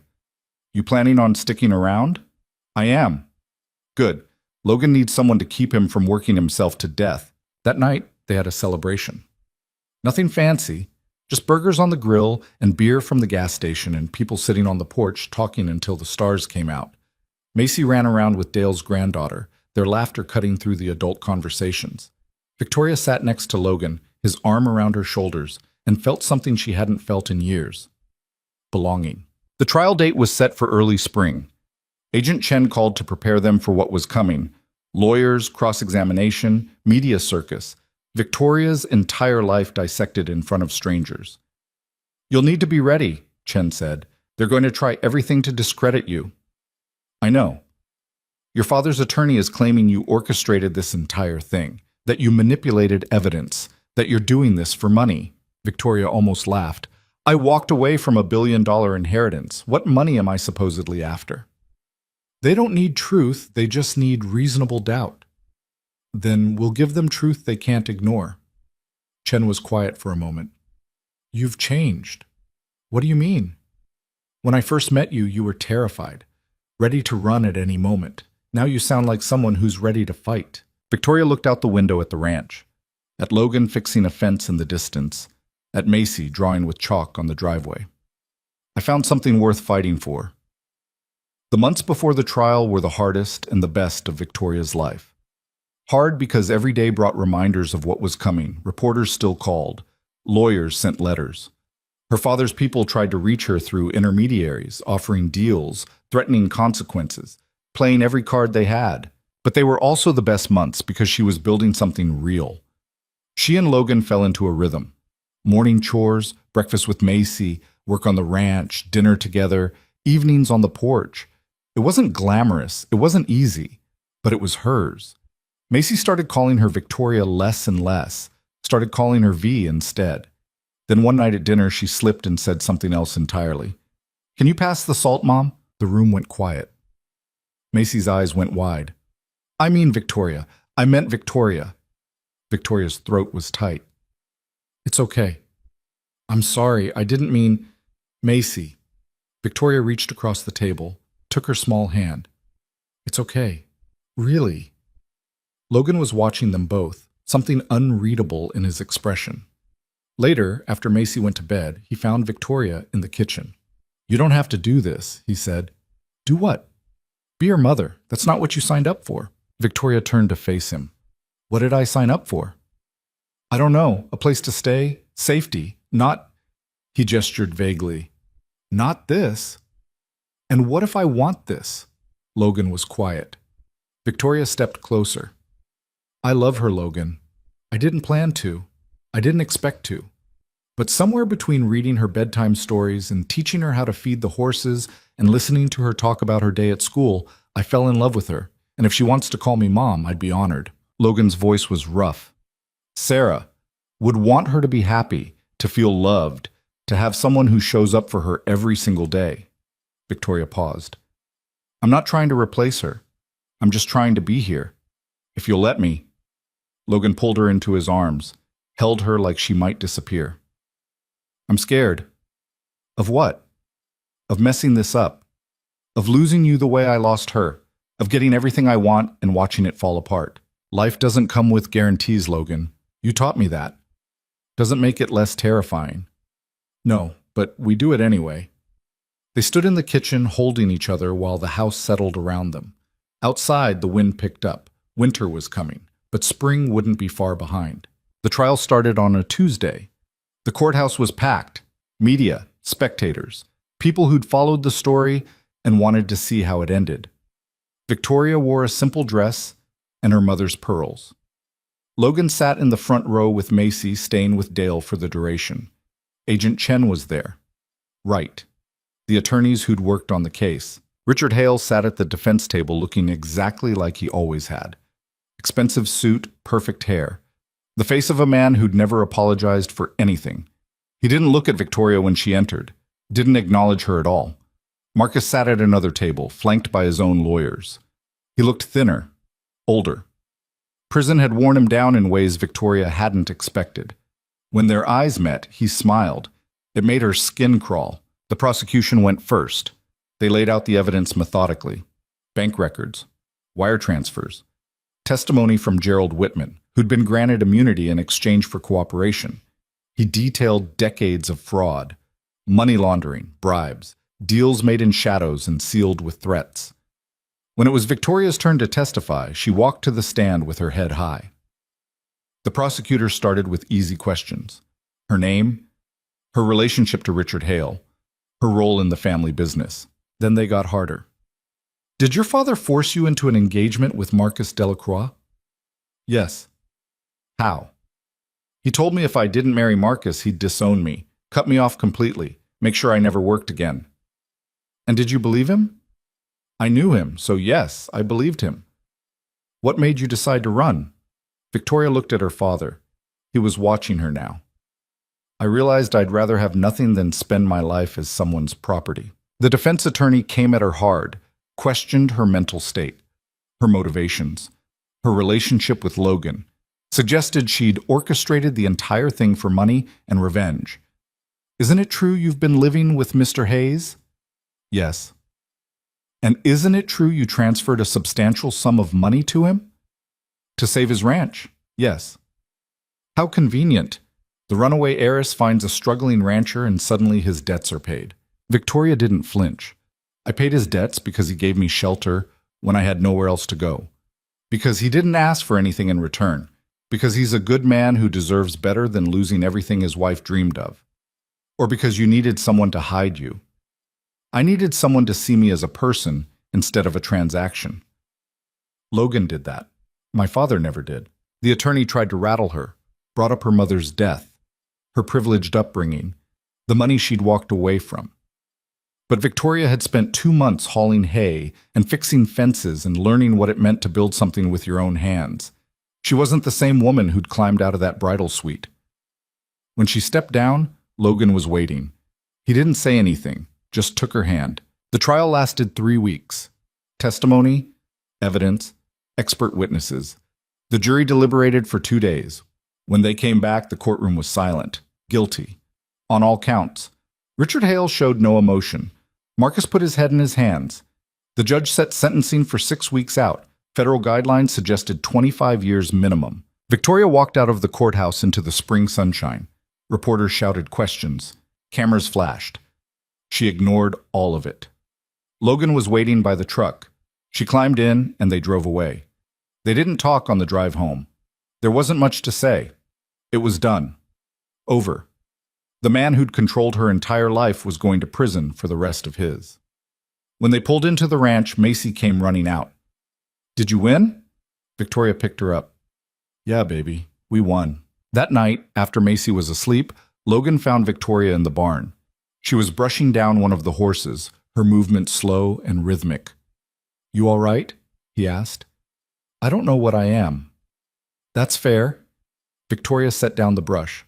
You planning on sticking around? I am. Good. Logan needs someone to keep him from working himself to death. That night, they had a celebration. Nothing fancy, just burgers on the grill and beer from the gas station and people sitting on the porch talking until the stars came out. Macy ran around with Dale's granddaughter, their laughter cutting through the adult conversations. Victoria sat next to Logan, his arm around her shoulders, and felt something she hadn't felt in years. Belonging. The trial date was set for early spring. Agent Chen called to prepare them for what was coming. Lawyers, cross-examination, media circus. Victoria's entire life dissected in front of strangers. You'll need to be ready, Chen said. They're going to try everything to discredit you. I know. Your father's attorney is claiming you orchestrated this entire thing, that you manipulated evidence, that you're doing this for money. Victoria almost laughed. I walked away from $1 billion inheritance. What money am I supposedly after? They don't need truth, they just need reasonable doubt. Then we'll give them truth they can't ignore. Chen was quiet for a moment. You've changed. What do you mean? When I first met you, you were terrified, ready to run at any moment. Now you sound like someone who's ready to fight. Victoria looked out the window at the ranch, at Logan fixing a fence in the distance, at Macy drawing with chalk on the driveway. I found something worth fighting for. The months before the trial were the hardest and the best of Victoria's life. Hard because every day brought reminders of what was coming. Reporters still called. Lawyers sent letters. Her father's people tried to reach her through intermediaries, offering deals, threatening consequences, playing every card they had. But they were also the best months because she was building something real. She and Logan fell into a rhythm. Morning chores, breakfast with Macy, work on the ranch, dinner together, evenings on the porch. It wasn't glamorous, it wasn't easy, but it was hers. Macy started calling her Victoria less and less, started calling her V instead. Then one night at dinner, she slipped and said something else entirely. Can you pass the salt, Mom? The room went quiet. Macy's eyes went wide. I mean Victoria. I meant Victoria. Victoria's throat was tight. It's okay. I'm sorry, I didn't mean... Macy. Victoria reached across the table, took her small hand. It's okay. Really. Logan was watching them both, something unreadable in his expression. Later, after Macy went to bed, he found Victoria in the kitchen. You don't have to do this, he said. Do what? Be your mother. That's not what you signed up for. Victoria turned to face him. What did I sign up for? I don't know. A place to stay? Safety? Not... He gestured vaguely. Not this. And what if I want this? Logan was quiet. Victoria stepped closer. I love her, Logan. I didn't plan to. I didn't expect to. But somewhere between reading her bedtime stories and teaching her how to feed the horses and listening to her talk about her day at school, I fell in love with her. And if she wants to call me Mom, I'd be honored. Logan's voice was rough. Sarah would want her to be happy, to feel loved, to have someone who shows up for her every single day. Victoria paused. I'm not trying to replace her. I'm just trying to be here. If you'll let me. Logan pulled her into his arms, held her like she might disappear. I'm scared. Of what? Of messing this up. Of losing you the way I lost her. Of getting everything I want and watching it fall apart. Life doesn't come with guarantees, Logan. You taught me that. Doesn't make it less terrifying. No, but we do it anyway. They stood in the kitchen holding each other while the house settled around them. Outside, the wind picked up. Winter was coming, but spring wouldn't be far behind. The trial started on a Tuesday. The courthouse was packed. Media, spectators, people who'd followed the story and wanted to see how it ended. Victoria wore a simple dress and her mother's pearls. Logan sat in the front row with Macy staying with Dale for the duration. Agent Chen was there. Right. The attorneys who'd worked on the case. Richard Hale sat at the defense table looking exactly like he always had. Expensive suit, perfect hair. The face of a man who'd never apologized for anything. He didn't look at Victoria when she entered, didn't acknowledge her at all. Marcus sat at another table, flanked by his own lawyers. He looked thinner, older. Prison had worn him down in ways Victoria hadn't expected. When their eyes met, he smiled. It made her skin crawl. The prosecution went first. They laid out the evidence methodically. Bank records, wire transfers, testimony from Gerald Whitman, who'd been granted immunity in exchange for cooperation. He detailed decades of fraud, money laundering, bribes, deals made in shadows and sealed with threats. When it was Victoria's turn to testify, she walked to the stand with her head high. The prosecutor started with easy questions. Her name, her relationship to Richard Hale, her role in the family business. Then they got harder. Did your father force you into an engagement with Marcus Delacroix? Yes. How? He told me if I didn't marry Marcus, he'd disown me, cut me off completely, make sure I never worked again. And did you believe him? I knew him, so yes, I believed him. What made you decide to run? Victoria looked at her father. He was watching her now. I realized I'd rather have nothing than spend my life as someone's property. The defense attorney came at her hard, questioned her mental state, her motivations, her relationship with Logan, suggested she'd orchestrated the entire thing for money and revenge. Isn't it true you've been living with Mr. Hayes? Yes. And isn't it true you transferred a substantial sum of money to him? To save his ranch? Yes. How convenient. The runaway heiress finds a struggling rancher and suddenly his debts are paid. Victoria didn't flinch. I paid his debts because he gave me shelter when I had nowhere else to go. Because he didn't ask for anything in return. Because he's a good man who deserves better than losing everything his wife dreamed of. Or because you needed someone to hide you. I needed someone to see me as a person instead of a transaction. Logan did that. My father never did. The attorney tried to rattle her, brought up her mother's death, her privileged upbringing, the money she'd walked away from. But Victoria had spent 2 months hauling hay and fixing fences and learning what it meant to build something with your own hands. She wasn't the same woman who'd climbed out of that bridal suite. When she stepped down, Logan was waiting. He didn't say anything, just took her hand. The trial lasted 3 weeks. Testimony, evidence, expert witnesses. The jury deliberated for 2 days. When they came back, the courtroom was silent, guilty, on all counts. Richard Hale showed no emotion. Marcus put his head in his hands. The judge set sentencing for 6 weeks out. Federal guidelines suggested 25 years minimum. Victoria walked out of the courthouse into the spring sunshine. Reporters shouted questions. Cameras flashed. She ignored all of it. Logan was waiting by the truck. She climbed in and they drove away. They didn't talk on the drive home. There wasn't much to say. It was done. Over. The man who'd controlled her entire life was going to prison for the rest of his. When they pulled into the ranch, Macy came running out. Did you win? Victoria picked her up. Yeah, baby, we won. That night, after Macy was asleep, Logan found Victoria in the barn. She was brushing down one of the horses, her movement slow and rhythmic. You all right? He asked. I don't know what I am. That's fair. Victoria set down the brush.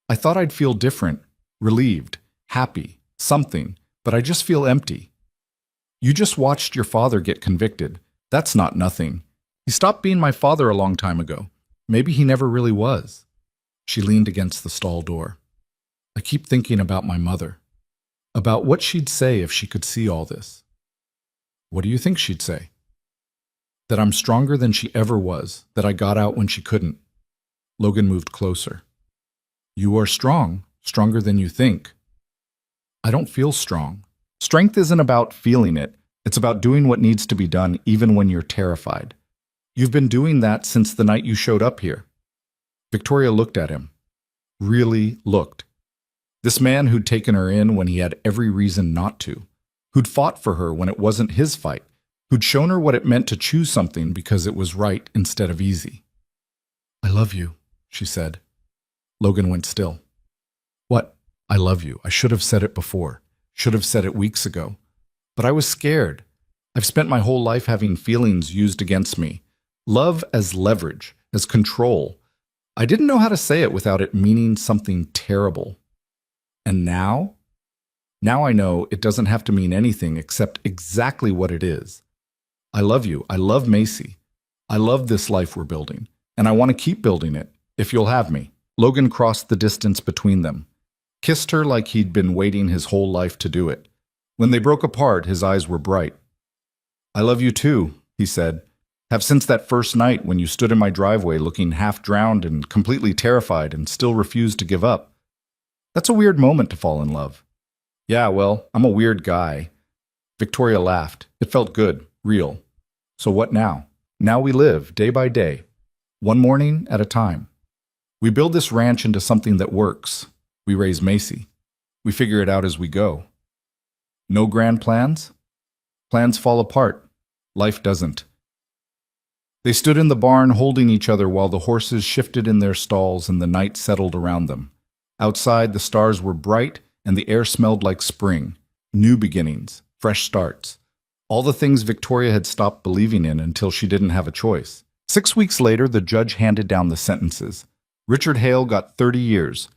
I thought I'd feel different, relieved, happy, something, but I just feel empty. You just watched your father get convicted. That's not nothing. He stopped being my father a long time ago. Maybe he never really was. She leaned against the stall door. I keep thinking about my mother, about what she'd say if she could see all this. What do you think she'd say? That I'm stronger than she ever was, that I got out when she couldn't. Logan moved closer. You are strong, stronger than you think. I don't feel strong. Strength isn't about feeling it. It's about doing what needs to be done even when you're terrified. You've been doing that since the night you showed up here. Victoria looked at him. Really looked. This man who'd taken her in when he had every reason not to. Who'd fought for her when it wasn't his fight. Who'd shown her what it meant to choose something because it was right instead of easy. I love you, she said. Logan went still. What? I love you. I should have said it before. Should have said it weeks ago. But I was scared. I've spent my whole life having feelings used against me. Love as leverage, as control. I didn't know how to say it without it meaning something terrible. And now? Now I know it doesn't have to mean anything except exactly what it is. I love you. I love Macy. I love this life we're building, and I want to keep building it, if you'll have me." Logan crossed the distance between them, kissed her like he'd been waiting his whole life to do it. When they broke apart, his eyes were bright. "I love you too," he said. "Have since that first night when you stood in my driveway looking half drowned and completely terrified and still refused to give up. That's a weird moment to fall in love." "Yeah, well, I'm a weird guy." Victoria laughed. It felt good, real. "So what now?" "Now we live, day by day, one morning at a time. We build this ranch into something that works. We raise Macy. We figure it out as we go. No grand plans? Plans fall apart. Life doesn't." They stood in the barn holding each other while the horses shifted in their stalls and the night settled around them. Outside, the stars were bright and the air smelled like spring. New beginnings, fresh starts. All the things Victoria had stopped believing in until she didn't have a choice. 6 weeks later, the judge handed down the sentences. Richard Hale got 30 years.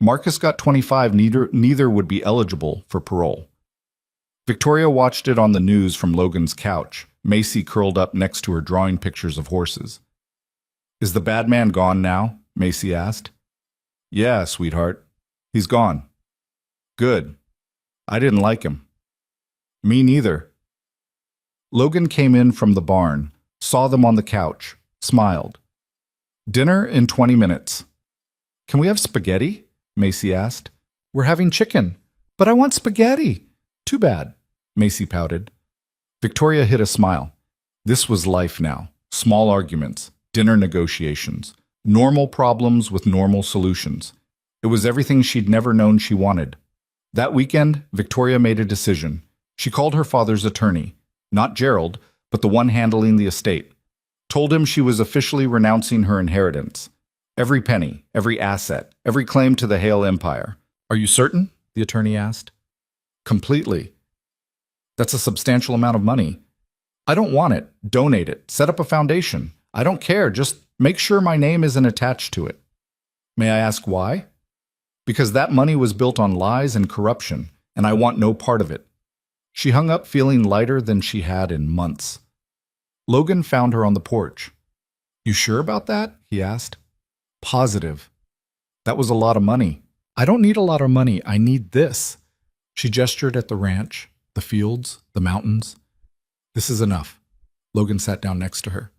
Marcus got 25. Neither would be eligible for parole. Victoria watched it on the news from Logan's couch, Macy curled up next to her drawing pictures of horses. "Is the bad man gone now?" Macy asked. "Yeah, sweetheart. He's gone." "Good. I didn't like him." "Me neither." Logan came in from the barn, saw them on the couch, smiled. "Dinner in 20 minutes. "Can we have spaghetti?" Macy asked. "We're having chicken." "But I want spaghetti." "Too bad," Macy pouted. Victoria hid a smile. This was life now. Small arguments, dinner negotiations, normal problems with normal solutions. It was everything she'd never known she wanted. That weekend, Victoria made a decision. She called her father's attorney, not Gerald, but the one handling the estate. Told him she was officially renouncing her inheritance. Every penny, every asset, every claim to the Hale empire. "Are you certain?" the attorney asked. "Completely." "That's a substantial amount of money." "I don't want it. Donate it. Set up a foundation. I don't care. Just make sure my name isn't attached to it." "May I ask why?" "Because that money was built on lies and corruption, and I want no part of it." She hung up feeling lighter than she had in months. Logan found her on the porch. "You sure about that?" he asked. "Positive." "That was a lot of money." "I don't need a lot of money. I need this." She gestured at the ranch, the fields, the mountains. "This is enough." Logan sat down next to her.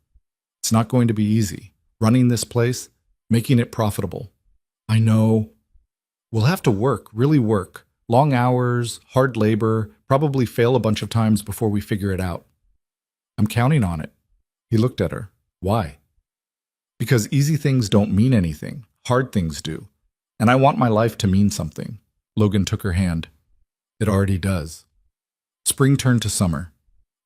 "It's not going to be easy. Running this place, making it profitable. I know. We'll have to work, really work. Long hours, hard labor, probably fail a bunch of times before we figure it out. I'm counting on it." He looked at her. "Why?" "Because easy things don't mean anything. Hard things do. And I want my life to mean something." Logan took her hand. "It already does." Spring turned to summer.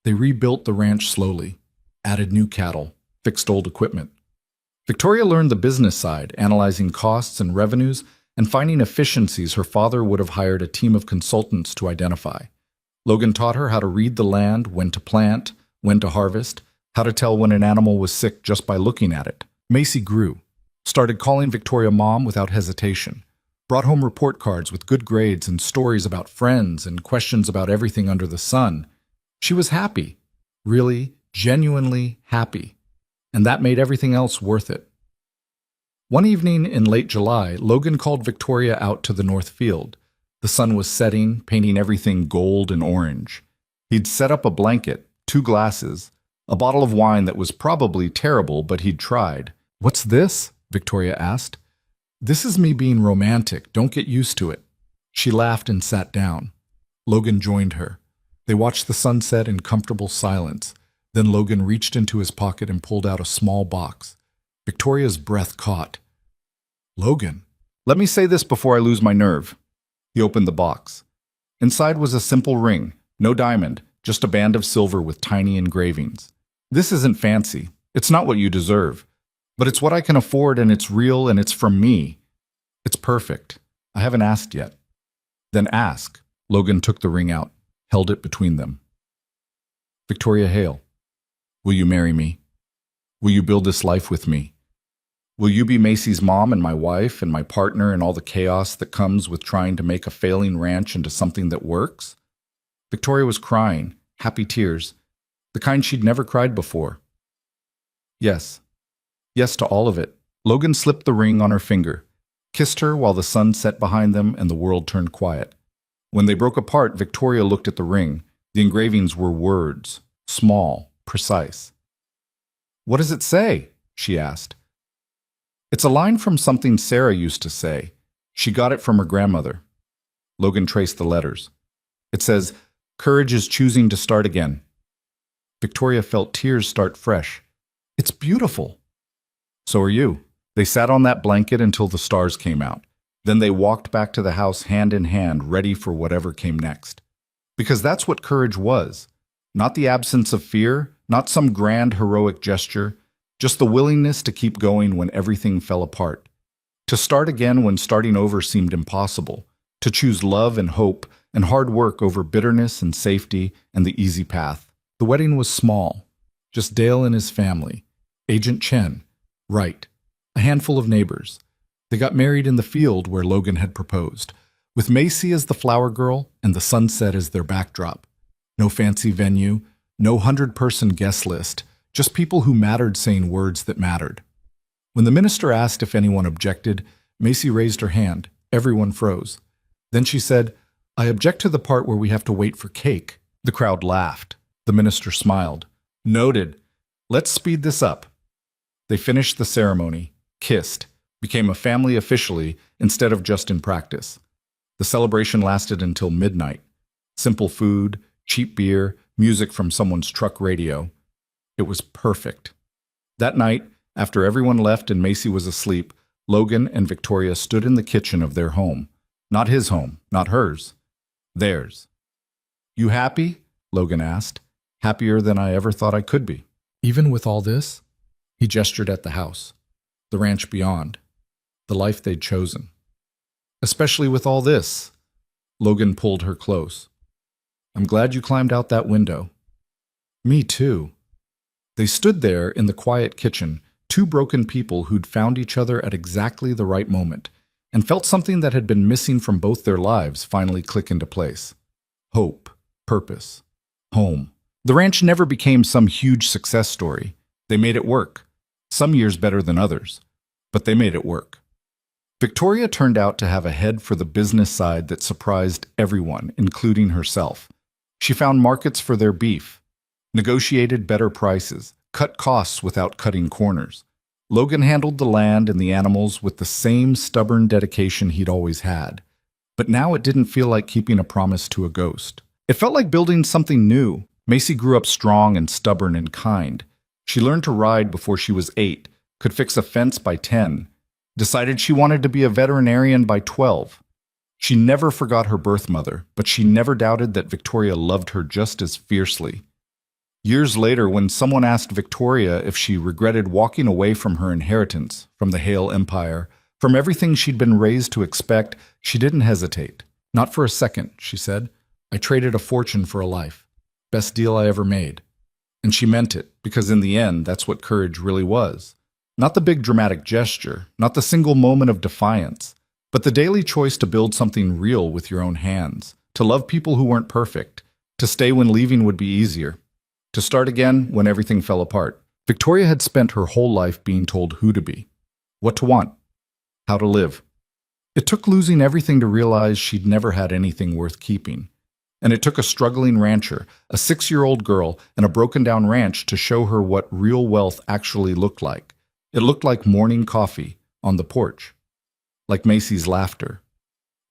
They rebuilt the ranch slowly, added new cattle, fixed old equipment. Victoria learned the business side, analyzing costs and revenues, and finding efficiencies her father would have hired a team of consultants to identify. Logan taught her how to read the land, when to plant, when to harvest, how to tell when an animal was sick just by looking at it. Macy grew, started calling Victoria Mom without hesitation, brought home report cards with good grades and stories about friends and questions about everything under the sun. She was happy, really, genuinely happy, and that made everything else worth it. One evening in late July, Logan called Victoria out to the north field. The sun was setting, painting everything gold and orange. He'd set up a blanket, 2 glasses, a bottle of wine that was probably terrible, but he'd tried. "What's this?" Victoria asked. "This is me being romantic. Don't get used to it." She laughed and sat down. Logan joined her. They watched the sunset in comfortable silence. Then Logan reached into his pocket and pulled out a small box. Victoria's breath caught. "Logan, let me say this before I lose my nerve." He opened the box. Inside was a simple ring, no diamond, just a band of silver with tiny engravings. "This isn't fancy. It's not what you deserve. But it's what I can afford, and it's real, and it's from me. It's perfect. I haven't asked yet." "Then ask." Logan took the ring out, held it between them. "Victoria Hale, will you marry me? Will you build this life with me? Will you be Macy's mom and my wife and my partner in all the chaos that comes with trying to make a failing ranch into something that works? Victoria was crying, happy tears, the kind she'd never cried before. Yes. Yes to all of it. Logan slipped the ring on her finger, kissed her while the sun set behind them and the world turned quiet. When they broke apart, Victoria looked at the ring. The engravings were words, small, precise. "What does it say?" she asked. "It's a line from something Sarah used to say. She got it from her grandmother." Logan traced the letters. It says, "Courage is choosing to start again." Victoria felt tears start fresh. "It's beautiful." "So are you." They sat on that blanket until the stars came out. Then they walked back to the house hand in hand, ready for whatever came next. Because that's what courage was. Not the absence of fear, not some grand heroic gesture, just the willingness to keep going when everything fell apart. To start again when starting over seemed impossible. To choose love and hope and hard work over bitterness and safety and the easy path. The wedding was small. Just Dale and his family. Agent Chen. Wright. A handful of neighbors. They got married in the field where Logan had proposed, with Macy as the flower girl and the sunset as their backdrop. No fancy venue, no 100-person guest list, just people who mattered saying words that mattered. When the minister asked if anyone objected, Macy raised her hand. Everyone froze. Then she said, "I object to the part where we have to wait for cake." The crowd laughed. The minister smiled. "Noted. Let's speed this up." They finished the ceremony, kissed, became a family officially instead of just in practice. The celebration lasted until midnight. Simple food, cheap beer, music from someone's truck radio. It was perfect. That night, after everyone left and Macy was asleep, Logan and Victoria stood in the kitchen of their home. Not his home, not hers. Theirs. "You happy?" Logan asked. "Happier than I ever thought I could be." Even with all this, he gestured at the house, the ranch beyond, the life they'd chosen. "Especially with all this." Logan pulled her close. "I'm glad you climbed out that window." "Me too." They stood there in the quiet kitchen, two broken people who'd found each other at exactly the right moment, and felt something that had been missing from both their lives finally click into place. Hope, purpose, home. The ranch never became some huge success story. They made it work. Some years better than others. But they made it work. Victoria turned out to have a head for the business side that surprised everyone, including herself. She found markets for their beef, negotiated better prices, cut costs without cutting corners. Logan handled the land and the animals with the same stubborn dedication he'd always had. But now it didn't feel like keeping a promise to a ghost. It felt like building something new. Macy grew up strong and stubborn and kind. She learned to ride before she was 8, could fix a fence by 10, decided she wanted to be a veterinarian by 12. She never forgot her birth mother, but she never doubted that Victoria loved her just as fiercely. Years later, when someone asked Victoria if she regretted walking away from her inheritance, from the Hale Empire, from everything she'd been raised to expect, she didn't hesitate. "Not for a second," she said. "I traded a fortune for a life. Best deal I ever made." And she meant it, because in the end, that's what courage really was. Not the big dramatic gesture, not the single moment of defiance, but the daily choice to build something real with your own hands, to love people who weren't perfect, to stay when leaving would be easier, to start again when everything fell apart. Victoria had spent her whole life being told who to be, what to want, how to live. It took losing everything to realize she'd never had anything worth keeping. And it took a struggling rancher, a 6-year-old girl, and a broken-down ranch to show her what real wealth actually looked like. It looked like morning coffee on the porch, like Macy's laughter,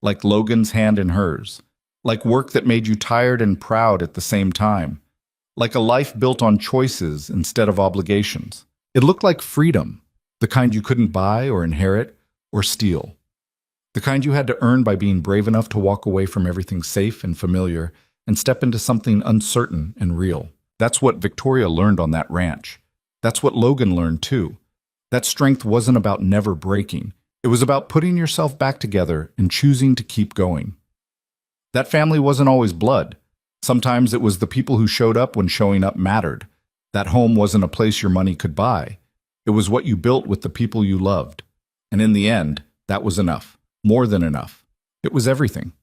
like Logan's hand in hers, like work that made you tired and proud at the same time, like a life built on choices instead of obligations. It looked like freedom, the kind you couldn't buy or inherit or steal. The kind you had to earn by being brave enough to walk away from everything safe and familiar and step into something uncertain and real. That's what Victoria learned on that ranch. That's what Logan learned too. That strength wasn't about never breaking. It was about putting yourself back together and choosing to keep going. That family wasn't always blood. Sometimes it was the people who showed up when showing up mattered. That home wasn't a place your money could buy. It was what you built with the people you loved. And in the end, that was enough. More than enough. It was everything.